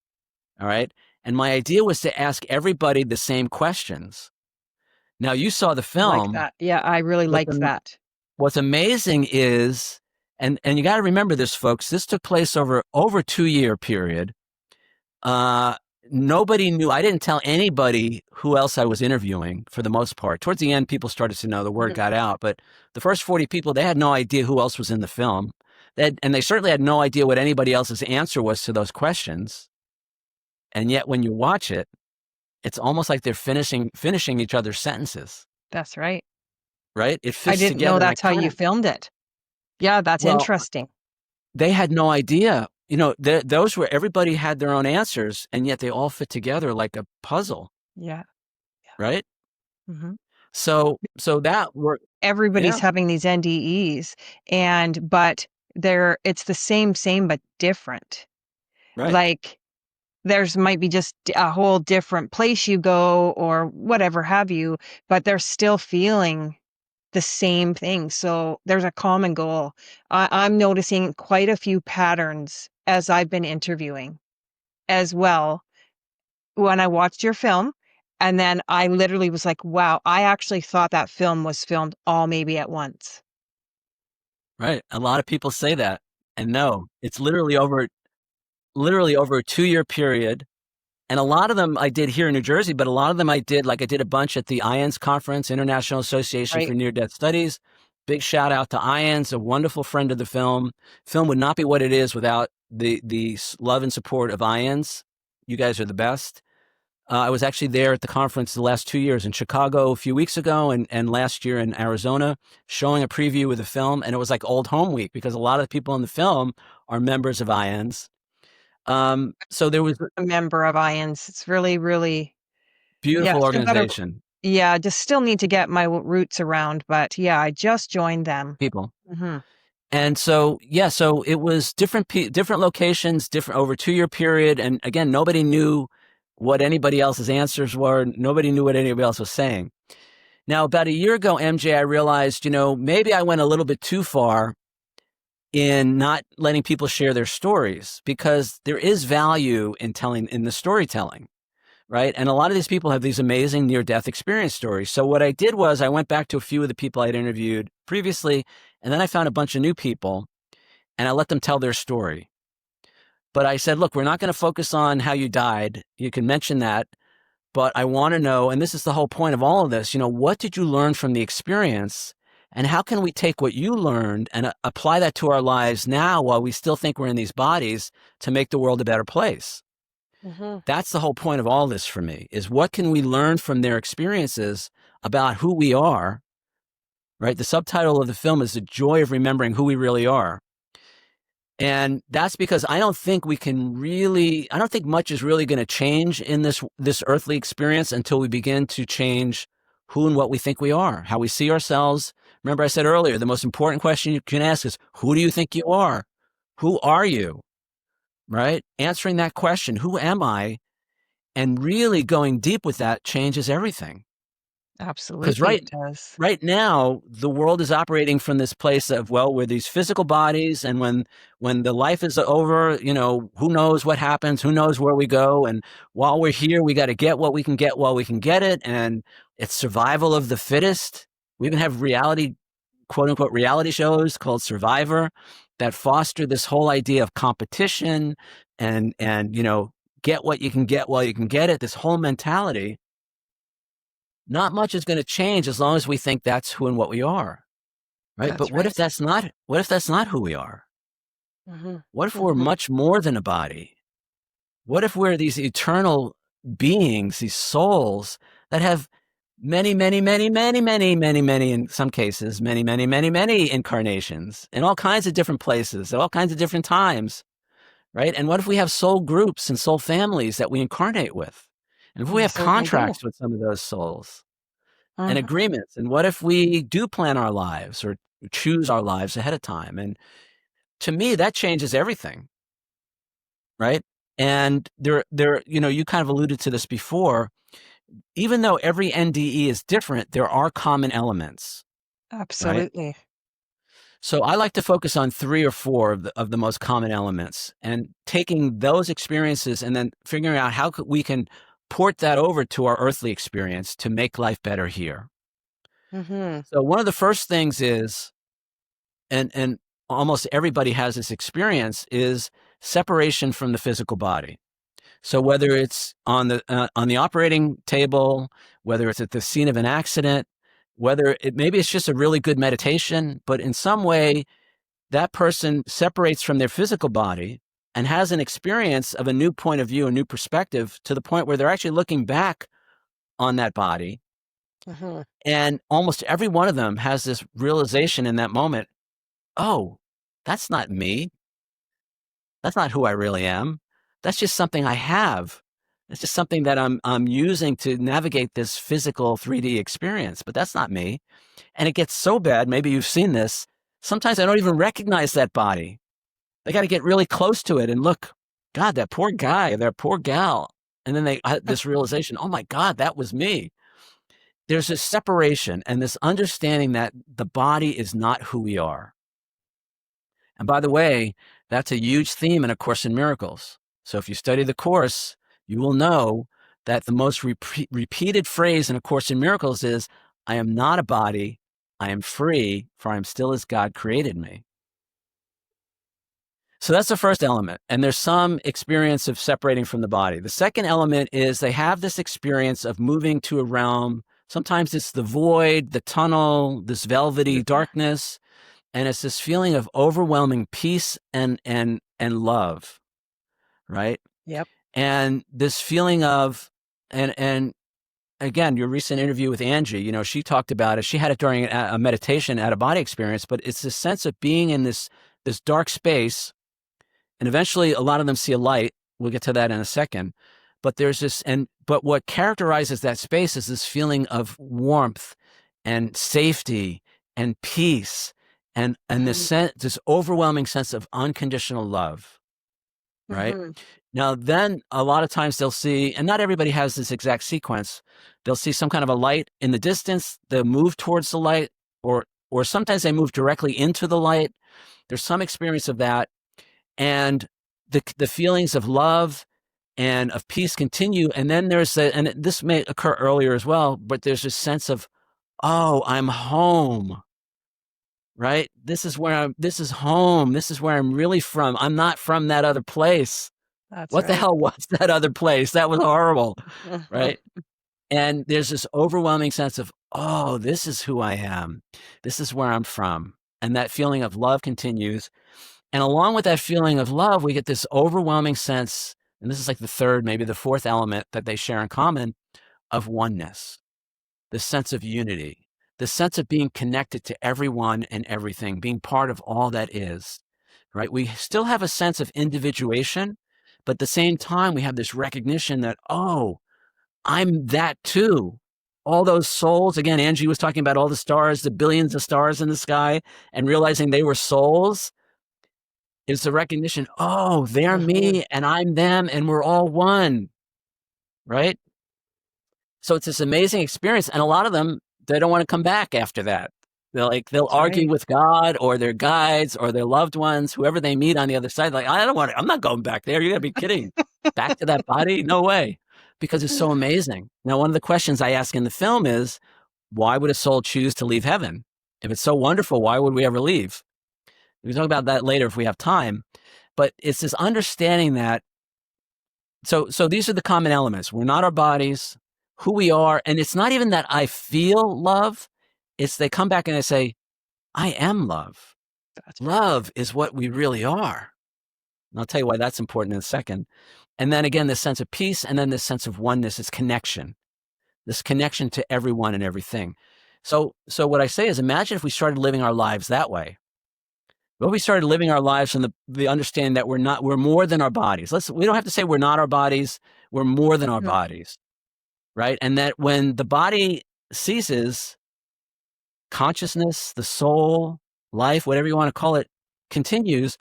all right? And my idea was to ask everybody the same questions. Now, you saw the film. Like that. Yeah, I really liked that. What's amazing is, and you got to remember this, folks, this took place over a 2-year period. nobody knew. I didn't tell anybody who else I was interviewing for the most part. Towards the end, people started to know, the word got out. But the first 40 people, they had no idea who else was in the film. And they certainly had no idea what anybody else's answer was to those questions. And yet when you watch it, it's almost like they're finishing each other's sentences. That's right. Right? It I fits didn't know together. that's how you filmed it. Yeah, that's Well, interesting. They had no idea. You know, those were, everybody had their own answers, and yet they all fit together like a puzzle. Yeah. Right? Mm-hmm. So that worked. Everybody's Yeah. having these NDEs, but it's the same, but different. Right. Like there's might be just a whole different place you go or whatever have you, but they're still feeling the same thing. So there's a common goal. I'm noticing quite a few patterns as I've been interviewing as well. When I watched your film, and then I literally was like, wow, I actually thought that film was filmed all maybe at once. Right. A lot of people say that. And no, it's literally over a 2-year period. And a lot of them I did here in New Jersey, but a lot of them I did a bunch at the IANS conference, International Association for Near-Death Studies. Big shout out to IANS, a wonderful friend of the film. Film would not be what it is without the love and support of IANS. You guys are the best. I was actually there at the conference the last 2 years in Chicago a few weeks ago and last year in Arizona, showing a preview of the film. And it was like old home week because a lot of the people in the film are members of IANS. So there was a member of IANS. It's really, really beautiful organization. Just still need to get my roots around, but yeah, I just joined them. People. Mm-hmm. And so, so it was different locations, different over a 2-year period. And again, nobody knew what anybody else's answers were. Nobody knew what anybody else was saying. Now, about a year ago, MJ, I realized, maybe I went a little bit too far in not letting people share their stories, because there is value in the storytelling, right? And a lot of these people have these amazing near-death experience stories. So what I did was I went back to a few of the people I'd interviewed previously, and then I found a bunch of new people, and I let them tell their story. But I said, look, we're not going to focus on how you died. You can mention that, but I want to know, and this is the whole point of all of this, what did you learn from the experience? And how can we take what you learned and apply that to our lives now while we still think we're in these bodies to make the world a better place? Mm-hmm. That's the whole point of all this for me, is what can we learn from their experiences about who we are, right? The subtitle of the film is The Joy of Remembering Who We Really Are. And that's because I don't think much is really going to change in this earthly experience until we begin to change who and what we think we are, how we see ourselves. Remember I said earlier, the most important question you can ask is, who do you think you are? Who are you? Right? Answering that question, who am I? And really going deep with that changes everything. Absolutely, because it does. right now, the world is operating from this place of, well, we're these physical bodies, and when the life is over, who knows what happens, who knows where we go, and while we're here, we got to get what we can get while we can get it, and it's survival of the fittest. We even have quote unquote reality shows called Survivor that foster this whole idea of competition and get what you can get while you can get it. This whole mentality. Not much is going to change as long as we think that's who and what we are, right? That's but what if that's not who we are? Mm-hmm. What if we're much more than a body? What if we're these eternal beings, these souls that have many, many, many, many, many, many, many, in some cases, many, many, many, many incarnations in all kinds of different places at all kinds of different times, right? And what if we have soul groups and soul families that we incarnate with? And if we have contracts with some of those souls and agreements, and what if we do plan our lives or choose our lives ahead of time? And to me, that changes everything, right? And there, you kind of alluded to this before. Even though every NDE is different, there are common elements. Absolutely. Right? So I like to focus on 3 or 4 of the most common elements, and taking those experiences and then figuring out how we can port that over to our earthly experience to make life better here. Mm-hmm. So one of the first things is, and almost everybody has this experience, is separation from the physical body. So whether it's on the operating table, whether it's at the scene of an accident, maybe it's just a really good meditation, but in some way that person separates from their physical body and has an experience of a new point of view, a new perspective, to the point where they're actually looking back on that body. And almost every one of them has this realization in that moment, oh, that's not me. That's not who I really am. That's just something I have. It's just something that I'm using to navigate this physical 3D experience, but that's not me. And it gets so bad, maybe you've seen this, sometimes I don't even recognize that body. I got to get really close to it and look, God, that poor guy, that poor gal. And then this realization, oh my God, that was me. There's this separation and this understanding that the body is not who we are. And by the way, that's a huge theme in A Course in Miracles. So if you study the Course, you will know that the most repeated phrase in A Course in Miracles is, I am not a body, I am free, for I am still as God created me. So that's the first element. And there's some experience of separating from the body. The second element is they have this experience of moving to a realm. Sometimes it's the void, the tunnel, this velvety darkness. And it's this feeling of overwhelming peace and love, right? Yep. And this feeling of, and again, your recent interview with Angie, she talked about it. She had it during a meditation at a body experience, but it's this sense of being in this dark space. And eventually a lot of them see a light. We'll get to that in a second. But there's this, but what characterizes that space is this feeling of warmth and safety and peace and this overwhelming sense of unconditional love, right? Now, then a lot of times they'll see, and not everybody has this exact sequence, they'll see some kind of a light in the distance, they'll move towards the light, or sometimes they move directly into the light. There's some experience of that. And the feelings of love and of peace continue. And then and this may occur earlier as well, but there's this sense of, oh, I'm home, right? This is home. This is where I'm really from. I'm not from that other place. What the hell was that other place? That was horrible, right? And there's this overwhelming sense of, oh, this is who I am. This is where I'm from. And that feeling of love continues. And along with that feeling of love, we get this overwhelming sense, and this is like the third, maybe the fourth element that they share in common, of oneness, the sense of unity, the sense of being connected to everyone and everything, being part of all that is, right? We still have a sense of individuation, but at the same time, we have this recognition that, oh, I'm that too. All those souls, again, Angie was talking about all the stars, the billions of stars in the sky, and realizing they were souls. Is the recognition, oh, they're me and I'm them and we're all one, right? So it's this amazing experience. And a lot of them, they don't want to come back after that. They'll argue with God or their guides or their loved ones, whoever they meet on the other side. Like, I'm not going back there. You gotta be kidding. Back to that body? No way. Because it's so amazing. Now, one of the questions I ask in the film is, why would a soul choose to leave heaven? If it's so wonderful, why would we ever leave? We can talk about that later if we have time, but it's this understanding that, so these are the common elements. We're not our bodies, who we are. And it's not even that I feel love. It's they come back and they say, I am love. Love is what we really are. And I'll tell you why that's important in a second. And then again, this sense of peace, and then this sense of oneness is connection, this connection to everyone and everything. So what I say is, imagine if we started living our lives that way. But we started living our lives from the understanding that we're more than our bodies. We don't have to say we're not our bodies. We're more than our bodies, right? And that when the body ceases, consciousness, the soul, life, whatever you want to call it, continues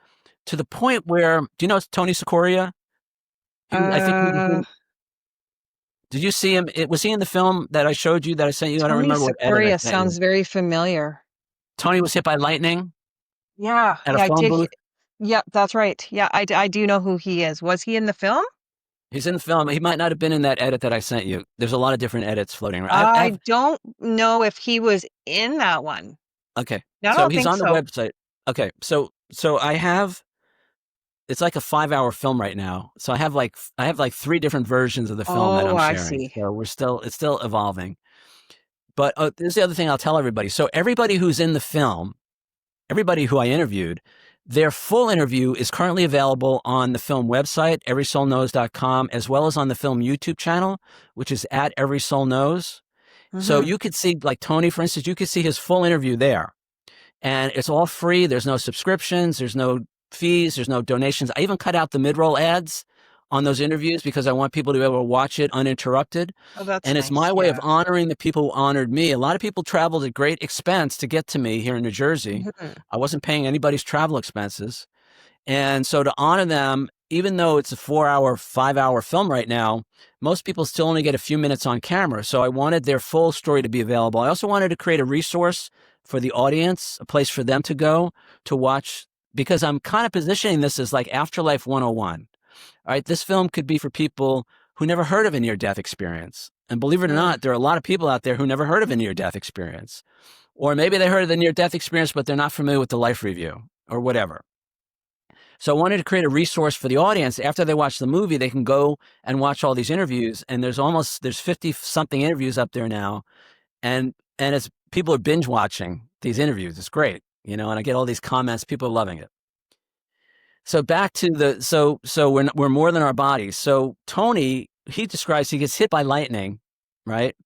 to the point where, do you know Tony Sikoria? Did you see him? Was he in the film that I showed you that I sent you? I don't remember what edit I Tony sent you. sounds very familiar. Tony was hit by lightning. Yeah. At a phone booth? Yeah, that's right. Yeah, I do know who he is. Was he in the film? He's in the film. He might not have been in that edit that I sent you. There's a lot of different edits floating around. I don't know if he was in that one. Okay. I So don't he's think on the so. website. Okay. So I have it's like a 5-hour film right now. So I have like 3 different versions of the film that Oh, I'm I sharing. see. So it's still evolving. But there's the other thing I'll tell everybody. So everybody who's in the film, everybody who I interviewed, their full interview is currently available on the film website, everysoulknows.com, as well as on the film YouTube channel, which is at Every Soul Knows. So you could see, like Tony, for instance, you could see his full interview there. And it's all free. There's no subscriptions. There's no fees. There's no donations. I even cut out the mid-roll ads on those interviews because I want people to be able to watch it uninterrupted. Oh, that's And it's nice, my way of yeah. honoring the people who honored me. A lot of people traveled at great expense to get to me here in New Jersey. I wasn't paying anybody's travel expenses. And so to honor them, even though it's a 4-hour, 5-hour film right now, most people still only get a few minutes on camera. So I wanted their full story to be available. I also wanted to create a resource for the audience, a place for them to go to watch, because I'm kind of positioning this as like Afterlife 101. All right, this film could be for people who never heard of a near-death experience. And believe it or not, there are a lot of people out there who never heard of a near-death experience. Or maybe they heard of the near-death experience, but they're not familiar with the life review or whatever. So I wanted to create a resource for the audience. After they watch the movie, they can go and watch all these interviews. And there's 50-something interviews up there now. And it's people are binge watching these interviews. It's great, and I get all these comments. People are loving it. So back to so we're more than our bodies. So Tony, he describes, he gets hit by lightning, right?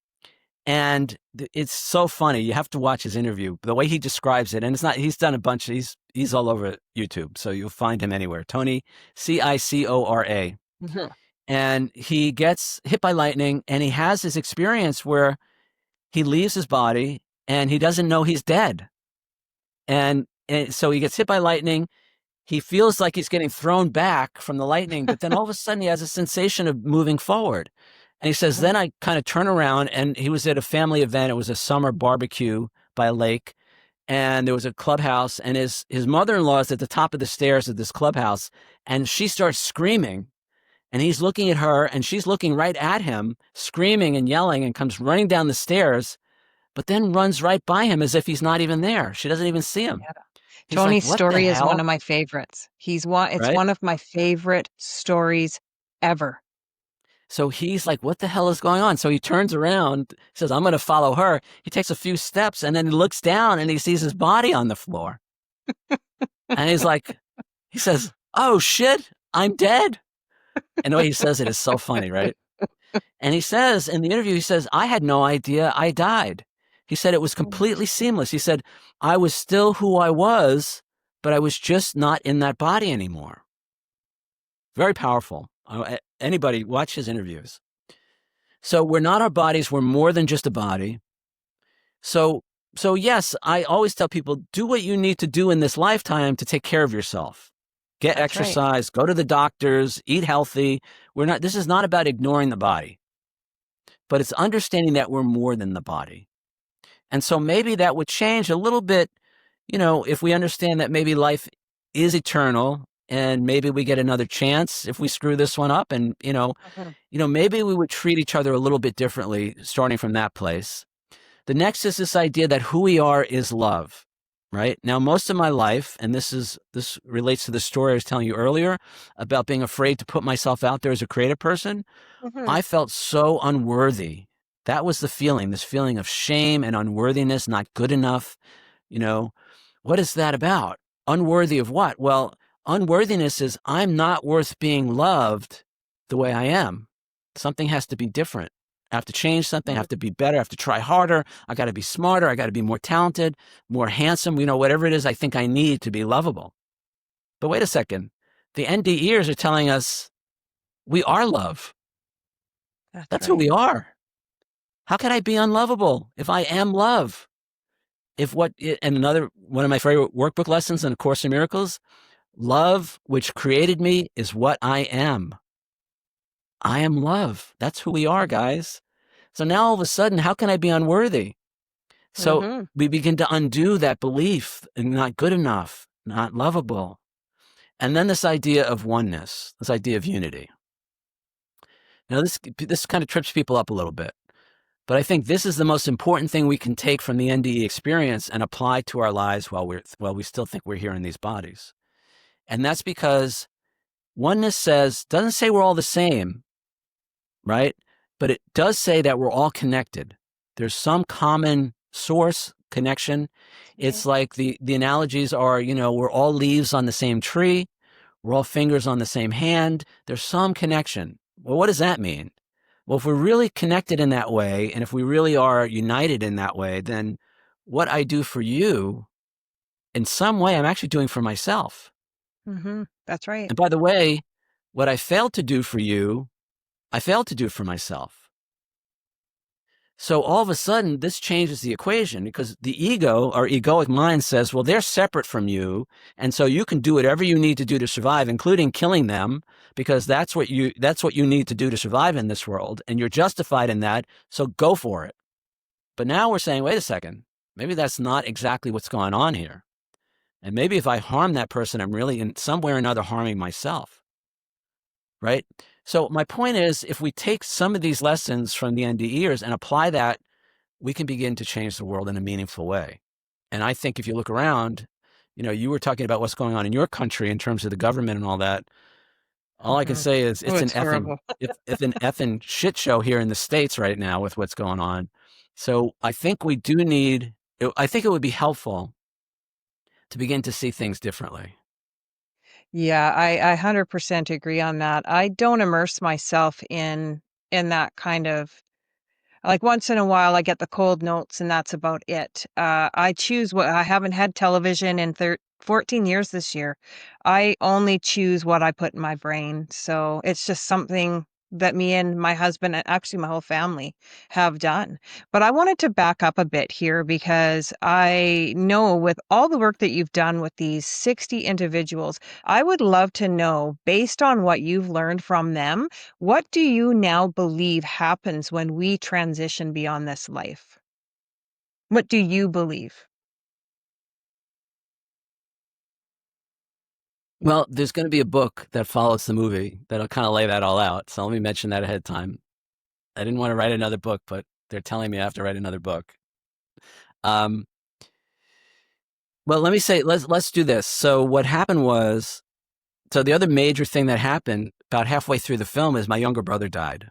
And it's so funny. You have to watch his interview, the way he describes it. And it's not, he's done a bunch, he's all over YouTube. So you'll find him anywhere. Tony, Cicora. And he gets hit by lightning, and he has this experience where he leaves his body and he doesn't know he's dead. And so he gets hit by lightning. He feels like he's getting thrown back from the lightning, but then all of a sudden he has a sensation of moving forward. And he says, then I kind of turn around, and he was at a family event. It was a summer barbecue by a lake, and there was a clubhouse, and his mother-in-law is at the top of the stairs of this clubhouse, and she starts screaming, and he's looking at her, and she's looking right at him, screaming and yelling, and comes running down the stairs, but then runs right by him as if he's not even there. She doesn't even see him. Yeah. He's Tony's like, "What the story is one hell?" of my favorites. It's Right? one of my favorite stories ever. So he's like, what the hell is going on? So he turns around, says, I'm going to follow her. He takes a few steps, and then he looks down and he sees his body on the floor. And he's like, he says, oh shit, I'm dead. And the way he says it is so funny, right? And he says in the interview, he says, I had no idea I died. He said it was completely seamless. He said, I was still who I was, but I was just not in that body anymore. Very powerful. Anybody, watch his interviews. So we're not our bodies. We're more than just a body. So yes, I always tell people, do what you need to do in this lifetime to take care of yourself. Get exercise, go to the doctors, eat healthy. This is not about ignoring the body, but it's understanding that we're more than the body. And so maybe that would change a little bit, if we understand that maybe life is eternal, and maybe we get another chance if we screw this one up. And, maybe we would treat each other a little bit differently starting from that place. The next is this idea that who we are is love, right? Now, most of my life, and this relates to the story I was telling you earlier about being afraid to put myself out there as a creative person. I felt so unworthy. That was the feeling, this feeling of shame and unworthiness, not good enough. What is that about? Unworthy of what? Well, unworthiness is I'm not worth being loved the way I am. Something has to be different. I have to change something. I have to be better. I have to try harder. I got to be smarter. I got to be more talented, more handsome, whatever it is I think I need to be lovable. But wait a second. The NDEers are telling us we are love. That's who we are. How can I be unlovable if I am love? And another one of my favorite workbook lessons in A Course in Miracles, love which created me is what I am. I am love. That's who we are, guys. So now all of a sudden, how can I be unworthy? So we begin to undo that belief and not good enough, not lovable. And then this idea of oneness, this idea of unity. Now this kind of trips people up a little bit. But I think this is the most important thing we can take from the NDE experience and apply to our lives while we still think we're here in these bodies. And that's because Oneness doesn't say we're all the same, right? But it does say that we're all connected. There's some common source connection. It's like the analogies are, we're all leaves on the same tree. We're all fingers on the same hand. There's some connection. Well, what does that mean? Well, if we're really connected in that way, and if we really are united in that way, then what I do for you, in some way, I'm actually doing for myself. That's right. And by the way, what I failed to do for you, I failed to do for myself. So all of a sudden, this changes the equation, because the ego, our egoic mind, says, well, they're separate from you, and so you can do whatever you need to do to survive, including killing them, because that's what you need to do to survive in this world, and you're justified in that, so go for it. But now we're saying, wait a second, maybe that's not exactly what's going on here. And maybe if I harm that person, I'm really in some way or another harming myself, right? So my point is, if we take some of these lessons from the NDEers and apply that, we can begin to change the world in a meaningful way. And I think if you look around, you were talking about what's going on in your country in terms of the government and all that. All I can say is it's an effing shit show here in the States right now with what's going on. So I think I think it would be helpful to begin to see things differently. Yeah, I 100% agree on that. I don't immerse myself in that kind of, like, once in a while I get the cold notes and that's about it. I choose I haven't had television in 14 years this year. I only choose what I put in my brain. So it's just something that me and my husband, and actually my whole family, have done. But I wanted to back up a bit here, because I know with all the work that you've done with these 60 individuals, I would love to know, based on what you've learned from them, what do you now believe happens when we transition beyond this life? What do you believe? Well, there's going to be a book that follows the movie that'll kind of lay that all out. So let me mention that ahead of time. I didn't want to write another book, but they're telling me I have to write another book. Well, let me say, let's do this. So what happened was, the other major thing that happened about halfway through the film is my younger brother died.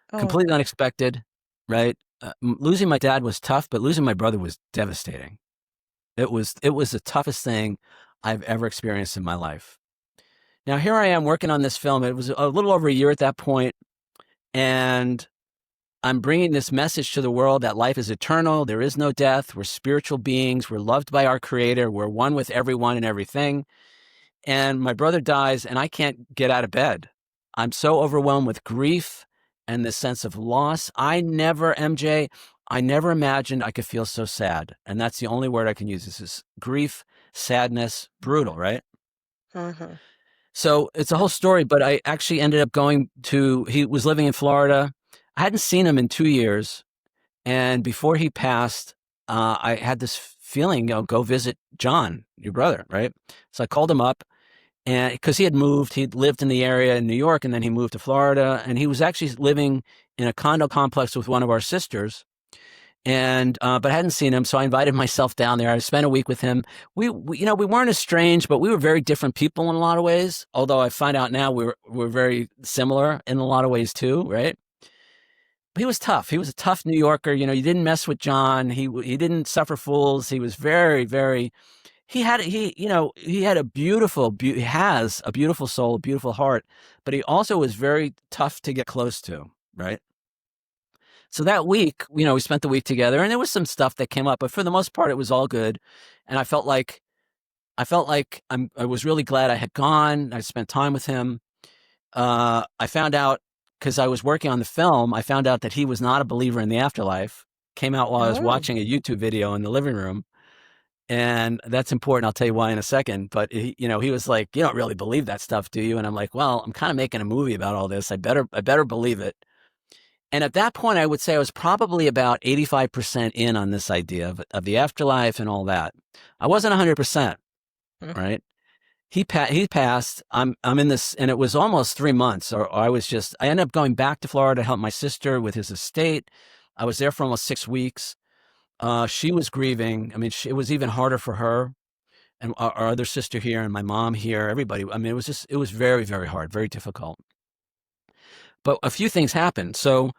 Completely unexpected, right? Losing my dad was tough, but losing my brother was devastating. It was the toughest thing I've ever experienced in my life. Now, here I am working on this film. It was a little over a year at that point, and I'm bringing this message to the world that life is eternal. There is no death. We're spiritual beings. We're loved by our Creator. We're one with everyone and everything. And my brother dies, and I can't get out of bed. I'm so overwhelmed with grief and this sense of loss. MJ, I never imagined I could feel so sad. And that's the only word I can use. This is grief, sadness, brutal, right? So it's a whole story, but I actually ended up he was living in Florida. I hadn't seen him in 2 years. And before he passed, I had this feeling, go visit John, your brother, right? So I called him up, and because he'd lived in the area in New York, and then he moved to Florida, and he was actually living in a condo complex with one of our sisters. And, but I hadn't seen him. So I invited myself down there. I spent a week with him. We weren't estranged, but we were very different people in a lot of ways. Although I find out now we're very similar in a lot of ways too. Right. But he was tough. He was a tough New Yorker. You didn't mess with John. He didn't suffer fools. He was very, very, he has a beautiful soul, a beautiful heart, but he also was very tough to get close to. Right. So that week, we spent the week together, and there was some stuff that came up, but for the most part, it was all good. And I felt like I was really glad I had gone. I spent time with him. I found out, because I was working on the film, I found out that he was not a believer in the afterlife. Came out while I was watching a YouTube video in the living room. And that's important. I'll tell you why in a second. But he was like, "You don't really believe that stuff, do you?" And I'm like, "Well, I'm kind of making a movie about all this. I better believe it." And at that point, I would say I was probably about 85% in on this idea of the afterlife and all that. I wasn't 100%, right? He passed. I'm in this, and it was almost 3 months. Or I ended up going back to Florida to help my sister with his estate. I was there for almost 6 weeks. She was grieving. I mean, it was even harder for her. and our other sister here and my mom here, everybody. I mean, it was very, very hard, very difficult. But a few things happened. So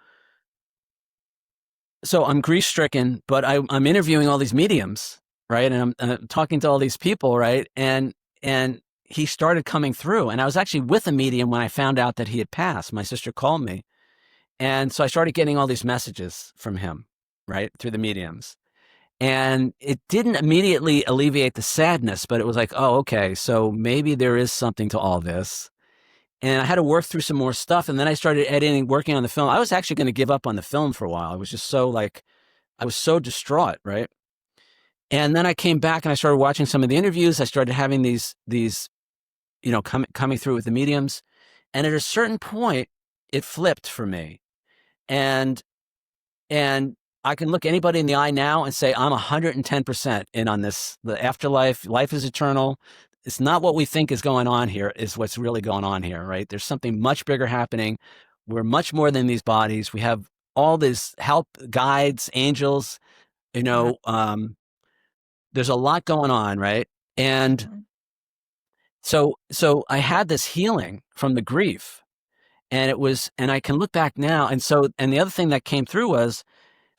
I'm grief stricken, but I'm interviewing all these mediums, right? And I'm talking to all these people, right? And he started coming through, and I was actually with a medium when I found out that he had passed. My sister called me. And so I started getting all these messages from him, right? Through the mediums. And it didn't immediately alleviate the sadness, but it was like, oh, okay, so maybe there is something to all this. And I had to work through some more stuff. And then I started editing, working on the film. I was actually going to give up on the film for a while. I was just so I was so distraught, right? And then I came back and I started watching some of the interviews. I started having these coming through with the mediums. And at a certain point, it flipped for me. And I can look anybody in the eye now and say, I'm 110% in on this. The afterlife, life is eternal. It's not what we think is going on here, is what's really going on here, right? There's something much bigger happening. We're much more than these bodies. We have all this help, guides, angels, there's a lot going on, right? And so I had this healing from the grief, and I can look back now. And the other thing that came through was,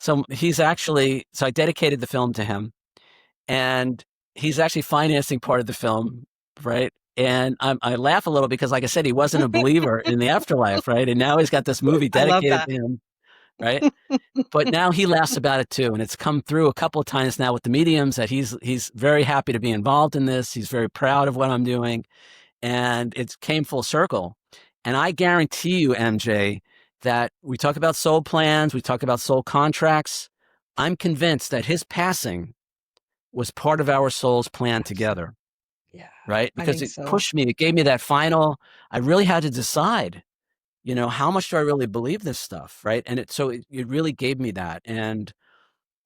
so I dedicated the film to him, and he's actually financing part of the film, right? And I laugh a little because, like I said, he wasn't a believer in the afterlife, right? And now he's got this movie dedicated to him, right? But now he laughs about it too. And it's come through a couple of times now with the mediums that he's very happy to be involved in this. He's very proud of what I'm doing. And it came full circle. And I guarantee you, MJ, that we talk about soul plans, we talk about soul contracts. I'm convinced that his passing was part of our soul's plan together. Yeah. Right? Because it pushed me, it gave me that final, I really had to decide, how much do I really believe this stuff? Right. And it really gave me that. And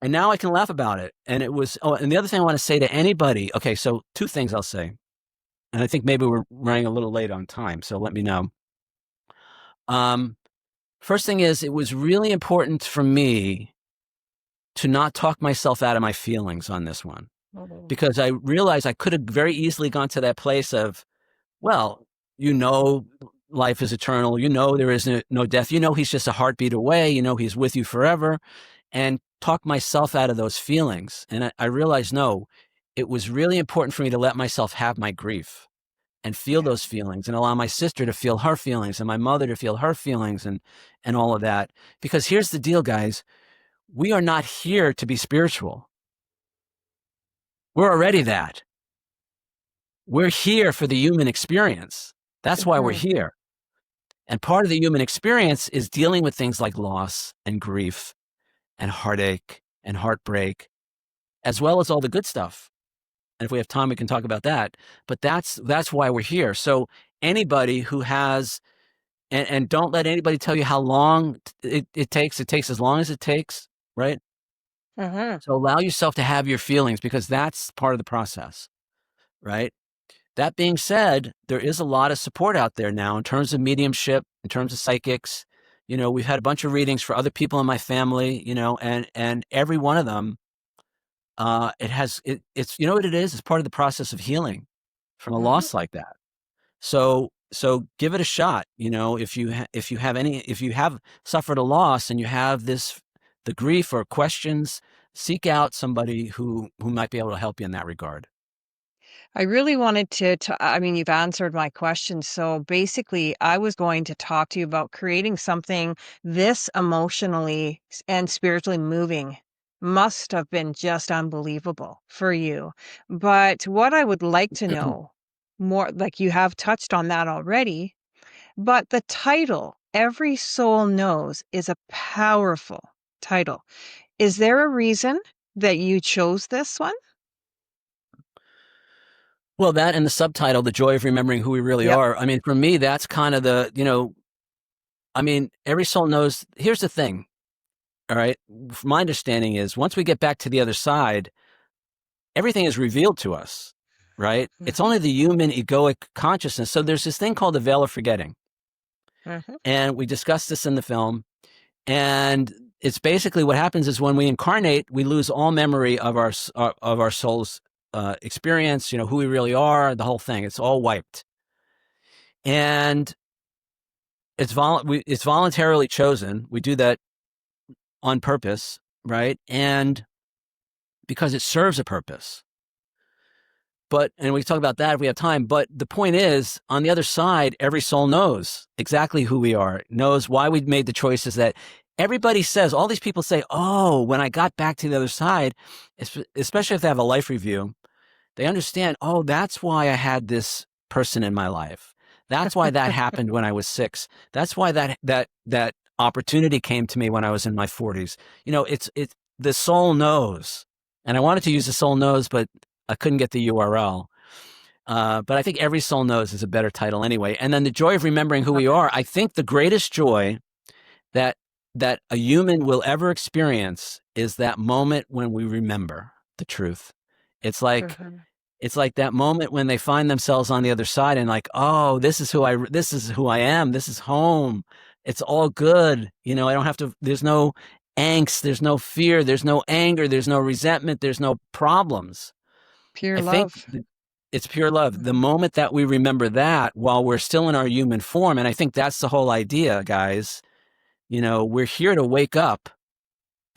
now I can laugh about it. And it was, and the other thing I want to say to anybody, okay, so two things I'll say. And I think maybe we're running a little late on time, so let me know. First thing is, it was really important for me to not talk myself out of my feelings on this one, because I realized I could have very easily gone to that place of, well, life is eternal. There is no death. He's just a heartbeat away. He's with you forever, and talk myself out of those feelings. And I realized, no, it was really important for me to let myself have my grief and feel those feelings, and allow my sister to feel her feelings and my mother to feel her feelings and all of that. Because here's the deal, guys. We are not here to be spiritual. We're already that. We're here for the human experience. That's why we're here. And part of the human experience is dealing with things like loss and grief and heartache and heartbreak, as well as all the good stuff. And if we have time, we can talk about that. But that's why we're here. So anybody who has, and don't let anybody tell you how long it takes. It takes as long as it takes, right? So allow yourself to have your feelings, because that's part of the process, right? That being said, there is a lot of support out there now in terms of mediumship, in terms of psychics. We've had a bunch of readings for other people in my family, and every one of them, it's what it is? It's part of the process of healing from a loss like that. So give it a shot. If you have suffered a loss and you have the grief or questions, seek out somebody who might be able to help you in that regard. I really wanted to, I mean, you've answered my question. So basically, I was going to talk to you about creating something this emotionally and spiritually moving. Must have been just unbelievable for you. But what I would like to know more, like you have touched on that already, but the title, Every Soul Knows, is a powerful title. Is there a reason that you chose this one? Well, that and the subtitle, The Joy of Remembering Who We Really Are. I mean, for me, that's kind of every soul knows. Here's the thing. All right. My understanding is once we get back to the other side, everything is revealed to us, right? It's only the human egoic consciousness. So there's this thing called the veil of forgetting. And we discussed this in the film. And it's basically what happens is when we incarnate, we lose all memory of our soul's experience, who we really are, the whole thing. It's all wiped. And it's voluntarily chosen. We do that on purpose, right? And because it serves a purpose. And we can talk about that if we have time. But the point is, on the other side, every soul knows exactly who we are, knows why we made the choices that everybody says. All these people say, oh, when I got back to the other side, especially if they have a life review, they understand, oh, that's why I had this person in my life. That's why that happened when I was 6. That's why that opportunity came to me when I was in my 40s. It's the soul knows. And I wanted to use the soul knows, but I couldn't get the URL. But I think every soul knows is a better title anyway. And then the joy of remembering who we are. I think the greatest joy that a human will ever experience is that moment when we remember the truth. It's like that moment when they find themselves on the other side and like, oh, this is who I am. This is home. It's all good. I don't have to, there's no angst. There's no fear. There's no anger. There's no resentment. There's no problems. Pure I love. think it's pure love. The moment that we remember that while we're still in our human form, and I think that's the whole idea, guys, we're here to wake up.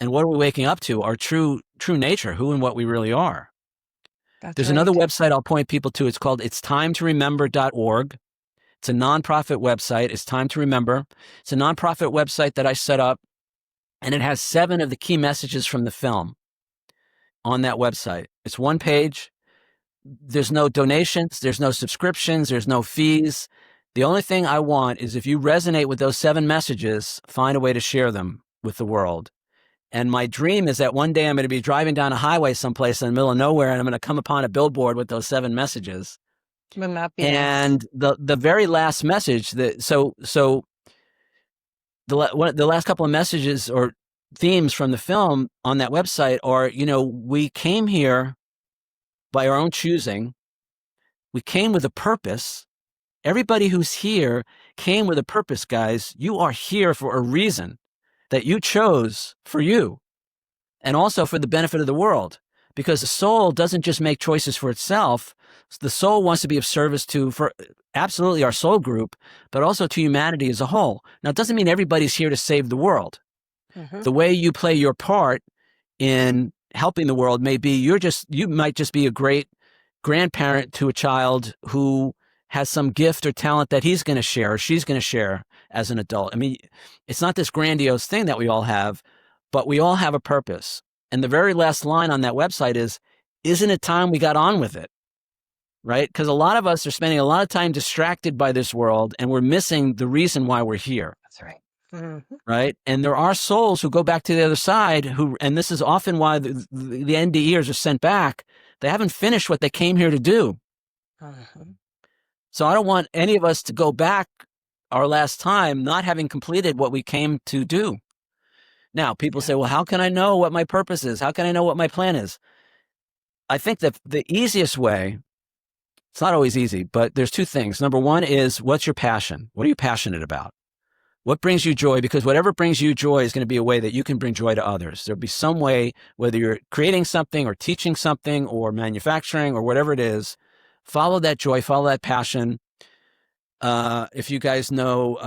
And what are we waking up to? Our true nature, who and what we really are. There's another website I'll point people to. It's called itstimetoremember.org. It's a nonprofit website. It's Time to Remember. It's a nonprofit website that I set up, and it has 7 of the key messages from the film on that website. It's one page. There's no donations. There's no subscriptions. There's no fees. The only thing I want is if you resonate with those 7 messages, find a way to share them with the world. And my dream is that one day I'm going to be driving down a highway someplace in the middle of nowhere, and I'm going to come upon a billboard with those 7 messages. Wouldn't that be And the very last message the last couple of messages or themes from the film on that website are, we came here by our own choosing. We came with a purpose. Everybody who's here came with a purpose, guys. You are here for a reason that you chose for you and also for the benefit of the world, because the soul doesn't just make choices for itself. The soul wants to be of service for absolutely our soul group, but also to humanity as a whole. Now, it doesn't mean everybody's here to save the world. The way you play your part in helping the world may be you might just be a great grandparent to a child who has some gift or talent that he's going to share or she's going to share as an adult. I mean, it's not this grandiose thing that we all have, but we all have a purpose. And the very last line on that website is, isn't it time we got on with it? Right? Because a lot of us are spending a lot of time distracted by this world, and we're missing the reason why we're here. That's right. Right? And there are souls who go back to the other side and this is often why the NDEers are sent back. They haven't finished what they came here to do. So I don't want any of us to go back our last time not having completed what we came to do. Now, people say, well, how can I know what my purpose is? How can I know what my plan is? I think that the easiest way, it's not always easy, but there's 2 things. Number 1 is, what's your passion? What are you passionate about? What brings you joy? Because whatever brings you joy is going to be a way that you can bring joy to others. There'll be some way, whether you're creating something or teaching something or manufacturing or whatever it is, follow that joy, follow that passion. If you guys know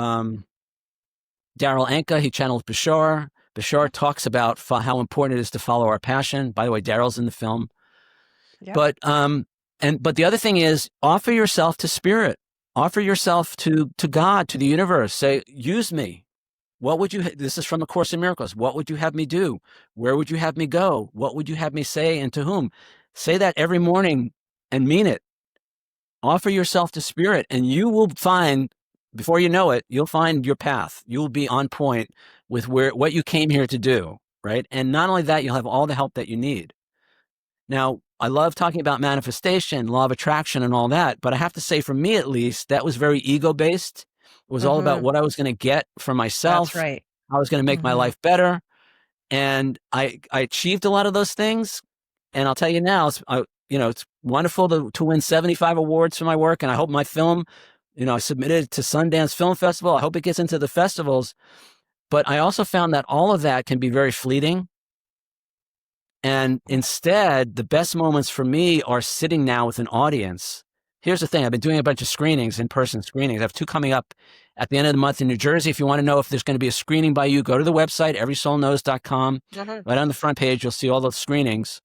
Daryl Anka, he channeled Bashar. Bashar talks about how important it is to follow our passion. By the way, Daryl's in the film. Yep. But the other thing is, offer yourself to spirit. Offer yourself to God, to the universe. Say, use me. This is from A Course in Miracles. What would you have me do? Where would you have me go? What would you have me say and to whom? Say that every morning and mean it. Offer yourself to spirit, and you will find, before you know it, you'll find your path. You will be on point with what you came here to do, right? And not only that, you'll have all the help that you need. Now, I love talking about manifestation, law of attraction and all that, but I have to say, for me at least, that was very ego-based. It was all about what I was going to get for myself. That's right. How I was going to make my life better. And I achieved a lot of those things. And I'll tell you now, it's wonderful to win 75 awards for my work. And I hope my film, I submitted it to Sundance Film Festival. I hope it gets into the festivals. But I also found that all of that can be very fleeting. And instead, the best moments for me are sitting now with an audience. Here's the thing. I've been doing a bunch of screenings, in-person screenings. I have 2 coming up at the end of the month in New Jersey. If you want to know if there's going to be a screening by you, go to the website, everysoulknows.com. Right on the front page, you'll see all those screenings.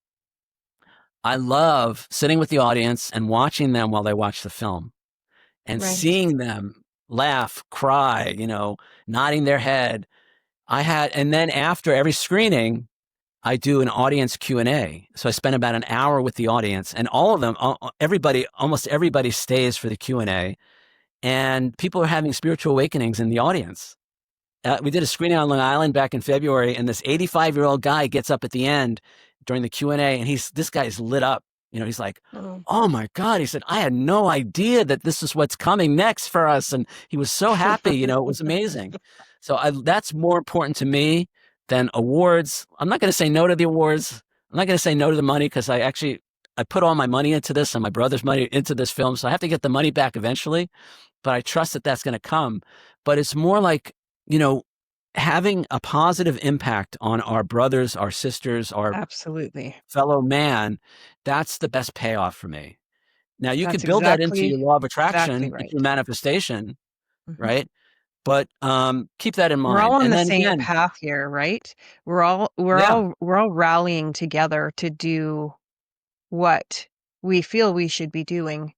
I love sitting with the audience and watching them while they watch the film and seeing them laugh, cry, nodding their head. And then after every screening, I do an audience Q&A. So I spend about an hour with the audience, and all of them, almost everybody stays for the Q&A, and people are having spiritual awakenings in the audience. We did a screening on Long Island back in February, and this 85-year-old guy gets up at the end during the Q&A, and this guy's lit up. He's like, oh my God. He said, I had no idea that this is what's coming next for us. And he was so happy, it was amazing. So that's more important to me than awards. I'm not going to say no to the awards. I'm not going to say no to the money, because I put all my money into this and my brother's money into this film. So I have to get the money back eventually, but I trust that that's going to come. But it's more like, having a positive impact on our brothers, our sisters, our absolutely fellow man. That's the best payoff for me. Now you could build that into your law of attraction, into your manifestation, right? But keep that in mind. We're all on and the same path here, right? We're all rallying together to do what we feel we should be doing.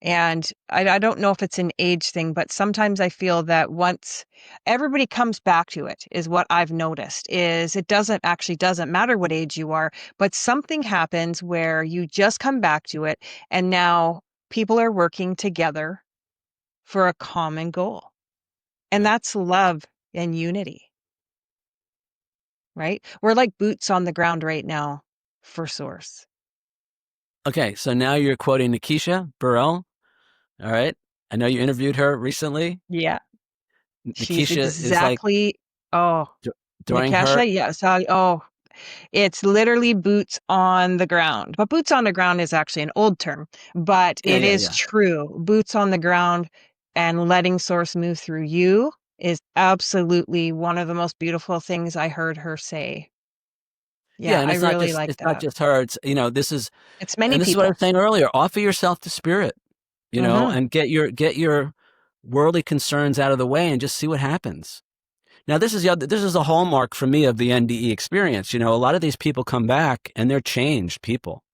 And I don't know if it's an age thing, but sometimes I feel that once everybody comes back to it, is what I've noticed, is it doesn't matter what age you are, but something happens where you just come back to it. And now people are working together for a common goal. And that's love and unity, right? We're like boots on the ground right now for Source. Okay, so now you're quoting Nikisha Burrell. All right. I know you interviewed her recently. Yeah. Nikisha exactly. during Nikisha, her. yes. It's literally boots on the ground. But boots on the ground is actually an old term, but it is true. Boots on the ground and letting Source move through you is absolutely one of the most beautiful things I heard her say. Yeah, and I really like that. It's not just her. It's it's many people. This is what I was saying earlier. Offer yourself to spirit, and get your worldly concerns out of the way and just see what happens. Now, this is a hallmark for me of the NDE experience. A lot of these people come back and they're changed people,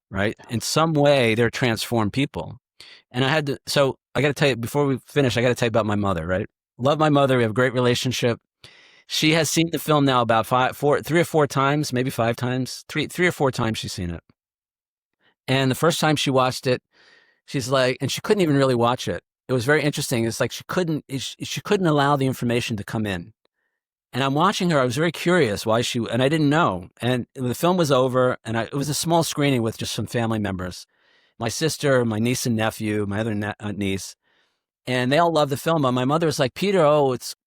right? In some way, they're transformed people. And I got to tell you, before we finish, I got to tell you about my mother, right? Love my mother. We have a great relationship. She has seen the film now about 3 or 4 times, maybe 5 times, 3 or 4 times she's seen it. And the first time she watched it, she's like, and she couldn't even really watch it. It was very interesting. It's like she couldn't allow the information to come in. And I'm watching her. I was very curious and I didn't know. And the film was over, and it was a small screening with just some family members, my sister, my niece and nephew, my other niece, and they all loved the film. But my mother was like, Peter,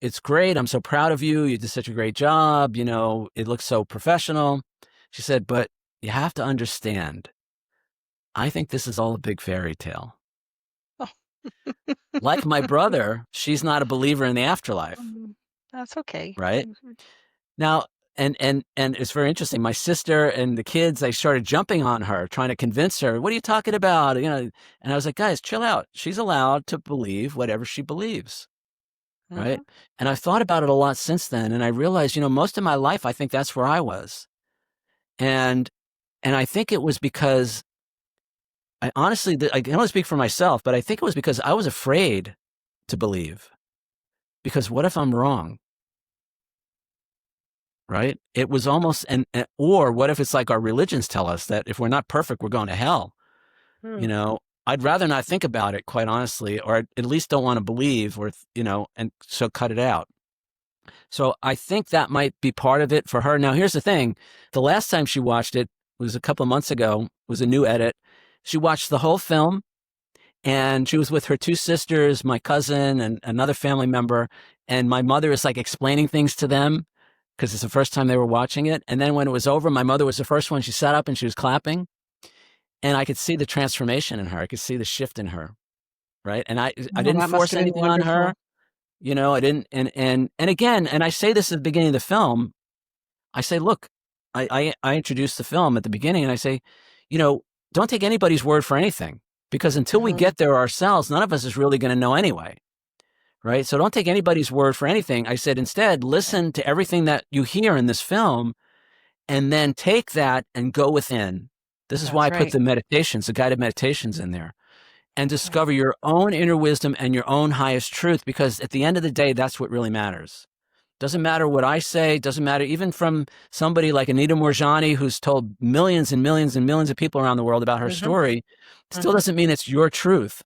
it's great. I'm so proud of you. You did such a great job. It looks so professional. She said, but you have to understand, I think this is all a big fairy tale. Like my brother, she's not a believer in the afterlife. That's okay. Right? Now, and it's very interesting. My sister and the kids, they started jumping on her, trying to convince her, what are you talking about? And I was like, guys, chill out. She's allowed to believe whatever she believes. Right? And I've thought about it a lot since then. And I realized, most of my life, I think that's where I was. And I think it was because I can only speak for myself, but I think it was because I was afraid to believe. Because what if I'm wrong? Right? It was almost, or what if it's like our religions tell us that if we're not perfect, we're going to hell? I'd rather not think about it, quite honestly, or at least don't want to believe, or, and so cut it out. So I think that might be part of it for her. Now, here's the thing. The last time she watched it was a couple of months ago. It was a new edit. She watched the whole film, and she was with her 2 sisters, my cousin, and another family member. And my mother is like explaining things to them because it's the first time they were watching it. And then when it was over, my mother was the first one. She sat up and she was clapping. And I could see the transformation in her. I could see the shift in her. Right. And I didn't force anything on her. I didn't. And again, and I say this at the beginning of the film, I say, look, I introduce the film at the beginning and I say, don't take anybody's word for anything, because until we get there ourselves, none of us is really going to know anyway. Right. So don't take anybody's word for anything. I said, instead, listen to everything that you hear in this film and then take that and go within. This is why I put the meditations, the guided meditations in there, and discover your own inner wisdom and your own highest truth, because at the end of the day, that's what really matters. Doesn't matter what I say, doesn't matter even from somebody like Anita Moorjani, who's told millions and millions and millions of people around the world about her story, still doesn't mean it's your truth.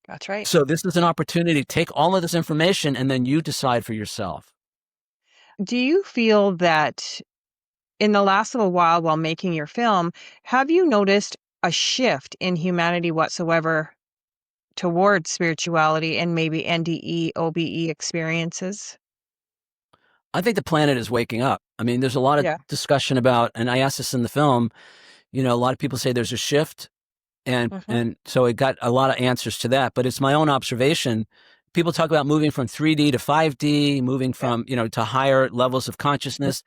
That's right. So this is an opportunity to take all of this information and then you decide for yourself. Do you feel that in the last little while making your film, have you noticed a shift in humanity whatsoever towards spirituality and maybe NDE, OBE experiences? I think the planet is waking up. I mean, there's a lot of discussion about, and I asked this in the film, a lot of people say there's a shift, and so it got a lot of answers to that, but it's my own observation. People talk about moving from 3D to 5D, moving from, to higher levels of consciousness.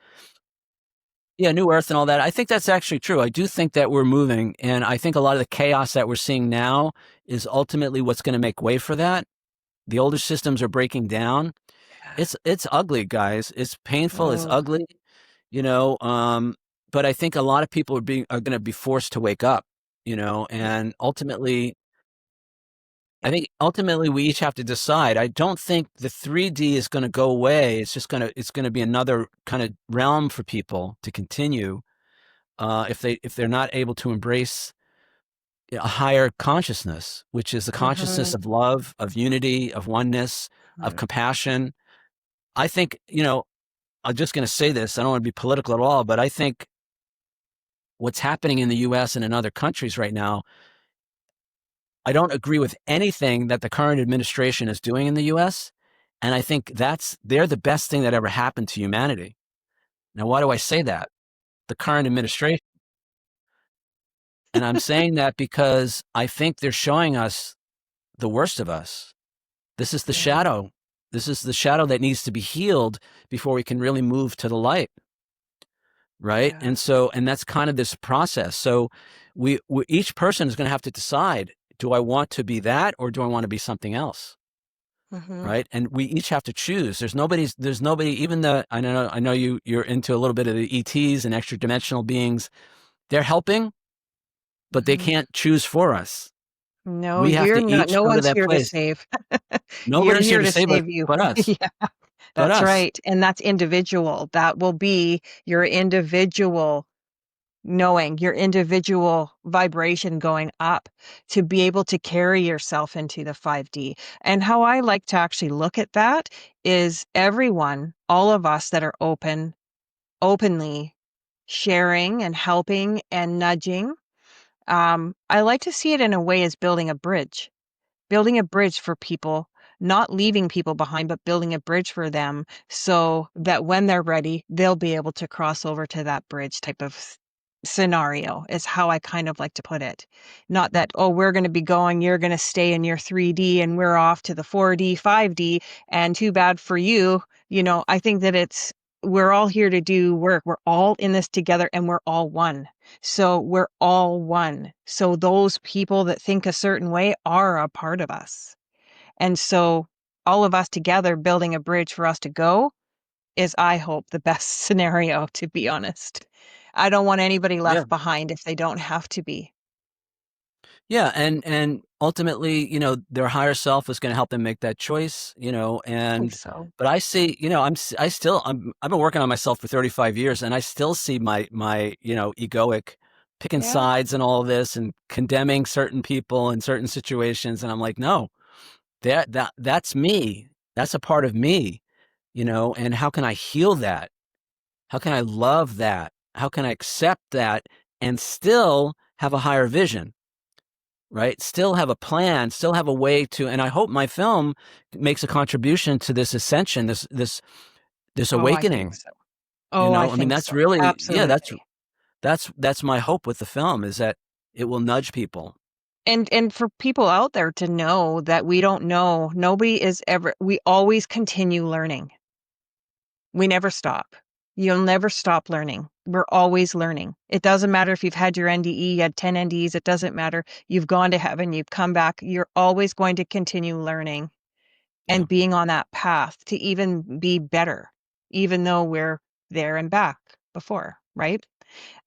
Yeah, New Earth and all that. I think that's actually true. I do think that we're moving, and I think a lot of the chaos that we're seeing now is ultimately what's going to make way for that. The older systems are breaking down. It's ugly, guys. It's painful. It's ugly, but I think a lot of people are going to be forced to wake up, and ultimately, I think ultimately we each have to decide. I don't think the 3D is going to go away. It's just it's going to be another kind of realm for people to continue, if they're not able to embrace a higher consciousness, which is the consciousness of love, of unity, of oneness, of compassion. I think, I'm just going to say this. I don't want to be political at all, but I think what's happening in the US and in other countries right now, I don't agree with anything that the current administration is doing in the US. And I think they're the best thing that ever happened to humanity. Now, why do I say that? The current administration. And I'm saying that because I think they're showing us the worst of us. This is the shadow. This is the shadow that needs to be healed before we can really move to the light. Right. Yeah. And that's kind of this process. So we each person is going to have to decide, do I want to be that, or do I want to be something else? Right. And we each have to choose. There's nobody, even I know you're into a little bit of the ETs and extra dimensional beings. They're helping, but they can't choose for us. No, we have you're to not. each No go to one's that here place. to save. Nobody's You're here to save you. but us. Yeah, that's right. And that's individual. That will be your individual knowing, your individual vibration going up to be able to carry yourself into the 5D. And how I like to actually look at that is everyone, all of us that are openly sharing and helping and nudging. I like to see it in a way as building a bridge for people, not leaving people behind, but building a bridge for them so that when they're ready, they'll be able to cross over to that bridge type of scenario is how I kind of like to put it. Not that, oh, we're going to be going, you're going to stay in your 3D and we're off to the 4D, 5D, and too bad for you. I think that we're all here to do work. We're all in this together and we're all one. So we're all one. So those people that think a certain way are a part of us. And so all of us together building a bridge for us to go is, I hope, the best scenario, to be honest. I don't want anybody left behind if they don't have to be. Yeah. And ultimately, their higher self is going to help them make that choice, but I see, I've been working on myself for 35 years and I still see my egoic picking sides and all of this and condemning certain people in certain situations. And I'm like, no, that's me. That's a part of me, and how can I heal that? How can I love that? How can I accept that and still have a higher vision? Right? Still have a plan, still have a way to, and I hope my film makes a contribution to this ascension, this awakening. I think so. I mean, that's so. really, Absolutely. that's my hope with the film, is that it will nudge people. And for people out there to know that we don't know, we always continue learning. We never stop. You'll never stop learning. We're always learning. It doesn't matter if you've had your NDE, you had 10 NDEs, it doesn't matter. You've gone to heaven, you've come back. You're always going to continue learning and being on that path to even be better, even though we're there and back before, right?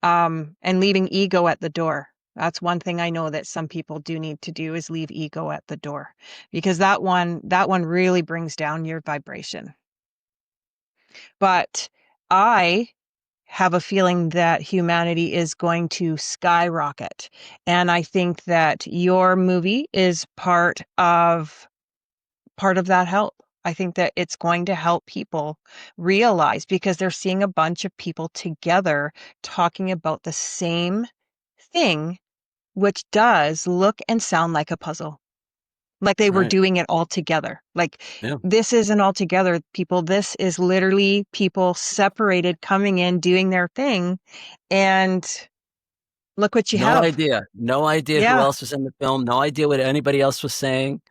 And leaving ego at the door. That's one thing I know that some people do need to do, is leave ego at the door, because that one really brings down your vibration. But I have a feeling that humanity is going to skyrocket. And I think that your movie is part of that help. I think that it's going to help people realize, because they're seeing a bunch of people together talking about the same thing, which does look and sound like a puzzle. Like they were Right. doing it all together. Like, Yeah. this isn't all together, people. This is literally people separated, coming in, doing their thing. And look what you No have. idea. No idea who Yeah. else was in the film. No idea what anybody else was saying.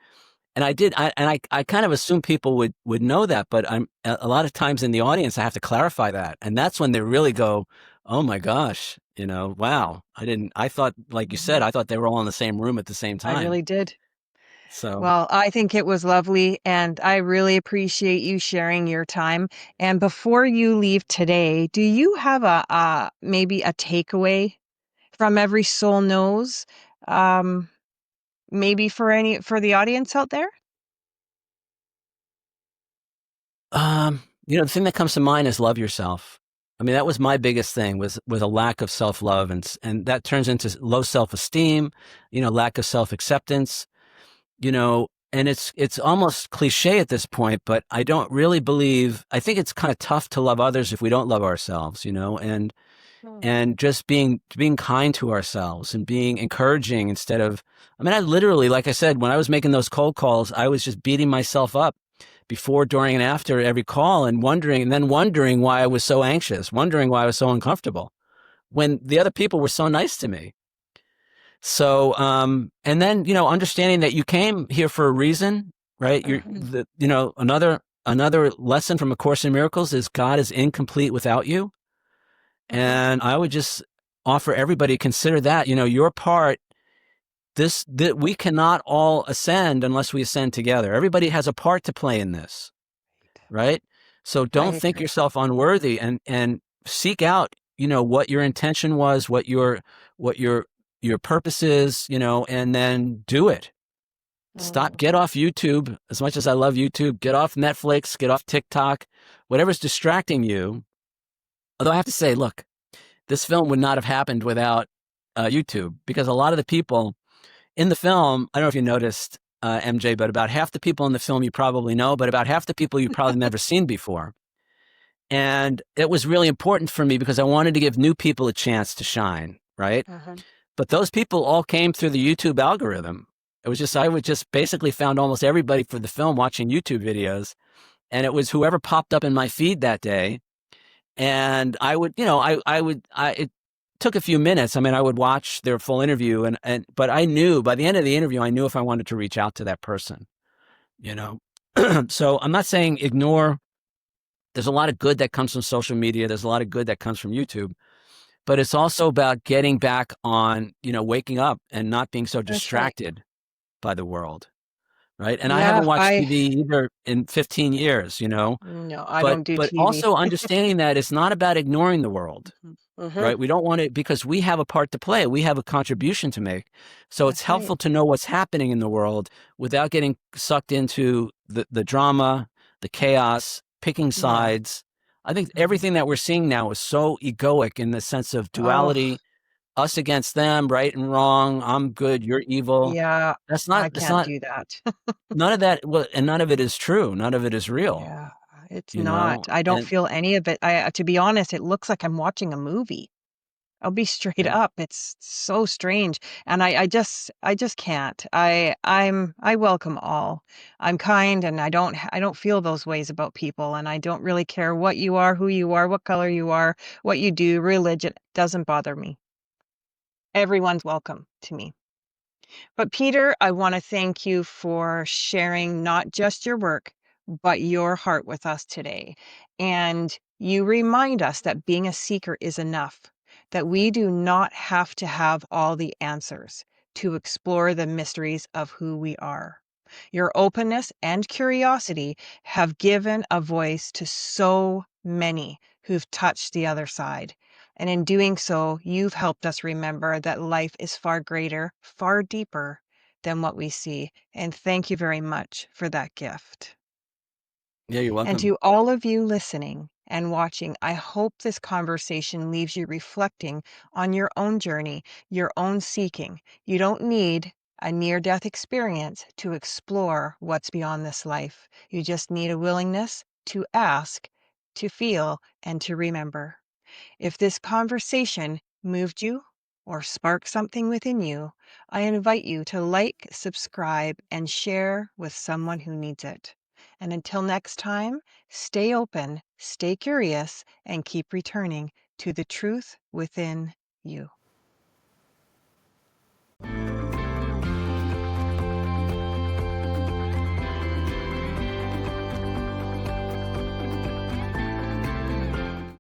And I kind of assumed people would know that, but a lot of times in the audience, I have to clarify that. And that's when they really go, oh my gosh, wow. I thought, like you said, I thought they were all in the same room at the same I time. really did. So, Well, I think it was lovely, and I really appreciate you sharing your time. And before you leave today, do you have maybe a takeaway from Every Soul Knows? Maybe for the audience out there? the thing that comes to mind is love yourself. I mean, that was my biggest thing, was a lack of self-love, and that turns into low self-esteem, lack of self-acceptance, and it's almost cliche at this point, but I don't really believe, I think it's kind of tough to love others if we don't love ourselves, and just being kind to ourselves and being encouraging instead of, I mean, I literally, like I said, when I was making those cold calls, I was just beating myself up before, during, and after every call, and then wondering why I was so anxious, wondering why I was so uncomfortable when the other people were so nice to me. So, and then, understanding that you came here for a reason, right? Another lesson from A Course in Miracles is God is incomplete without you. And I would just offer everybody, consider that, your part, that we cannot all ascend unless we ascend together. Everybody has a part to play in this, right? So don't think yourself unworthy, and seek out, what your intention was, what your purpose is, and then do it. Get off YouTube. As much as I love YouTube, get off Netflix, get off TikTok, whatever's distracting you. Although I have to say, look, this film would not have happened without YouTube, because a lot of the people in the film, I don't know if you noticed, MJ, but about half the people in the film you probably know, but about half the people you've probably never seen before. And it was really important for me because I wanted to give new people a chance to shine, right? But those people all came through the YouTube algorithm. It was just, I would just basically found almost everybody for the film watching YouTube videos. And it was whoever popped up in my feed that day. And I would, it took a few minutes. I mean, I would watch their full interview, but I knew by the end of the interview, I knew if I wanted to reach out to that person, So I'm not saying ignore. There's a lot of good that comes from social media. There's a lot of good that comes from YouTube, but it's also about getting back on, waking up and not being so distracted by the world. Right. And I haven't watched TV either in 15 years, No, I don't do but TV. also understanding that it's not about ignoring the world, right? We don't want to, because we have a part to play. We have a contribution to make. So it's helpful to know what's happening in the world without getting sucked into the drama, the chaos, picking sides. I think everything that we're seeing now is so egoic in the sense of duality, us against them, right and wrong. I'm good, you're evil. Yeah, That's I not, can't do that. none of that. Well, and none of it is true. None of it is real. Yeah, it's not. I don't feel any of it. To be honest, it looks like I'm watching a movie. I'll be straight up. It's so strange. And I just can't. I welcome all. I'm kind, and I don't feel those ways about people, and I don't really care what you are, who you are, what color you are, what you do, religion, doesn't bother me. Everyone's welcome to me. But Peter, I want to thank you for sharing not just your work, but your heart with us today. And You remind us that being a seeker is enough, that we do not have to have all the answers to explore the mysteries of who we are. Your openness and curiosity have given a voice to so many who've touched the other side. And in doing so, you've helped us remember that life is far greater, far deeper than what we see. And thank you very much for that gift. Yeah, you're welcome. And to all of you listening and watching, I hope this conversation leaves you reflecting on your own journey, your own seeking. You don't need a near-death experience to explore what's beyond this life. You just need a willingness to ask, to feel, and to remember. If this conversation moved you or sparked something within you, I invite you to like, subscribe, and share with someone who needs it. And until next time, stay open, stay curious, and keep returning to the truth within you.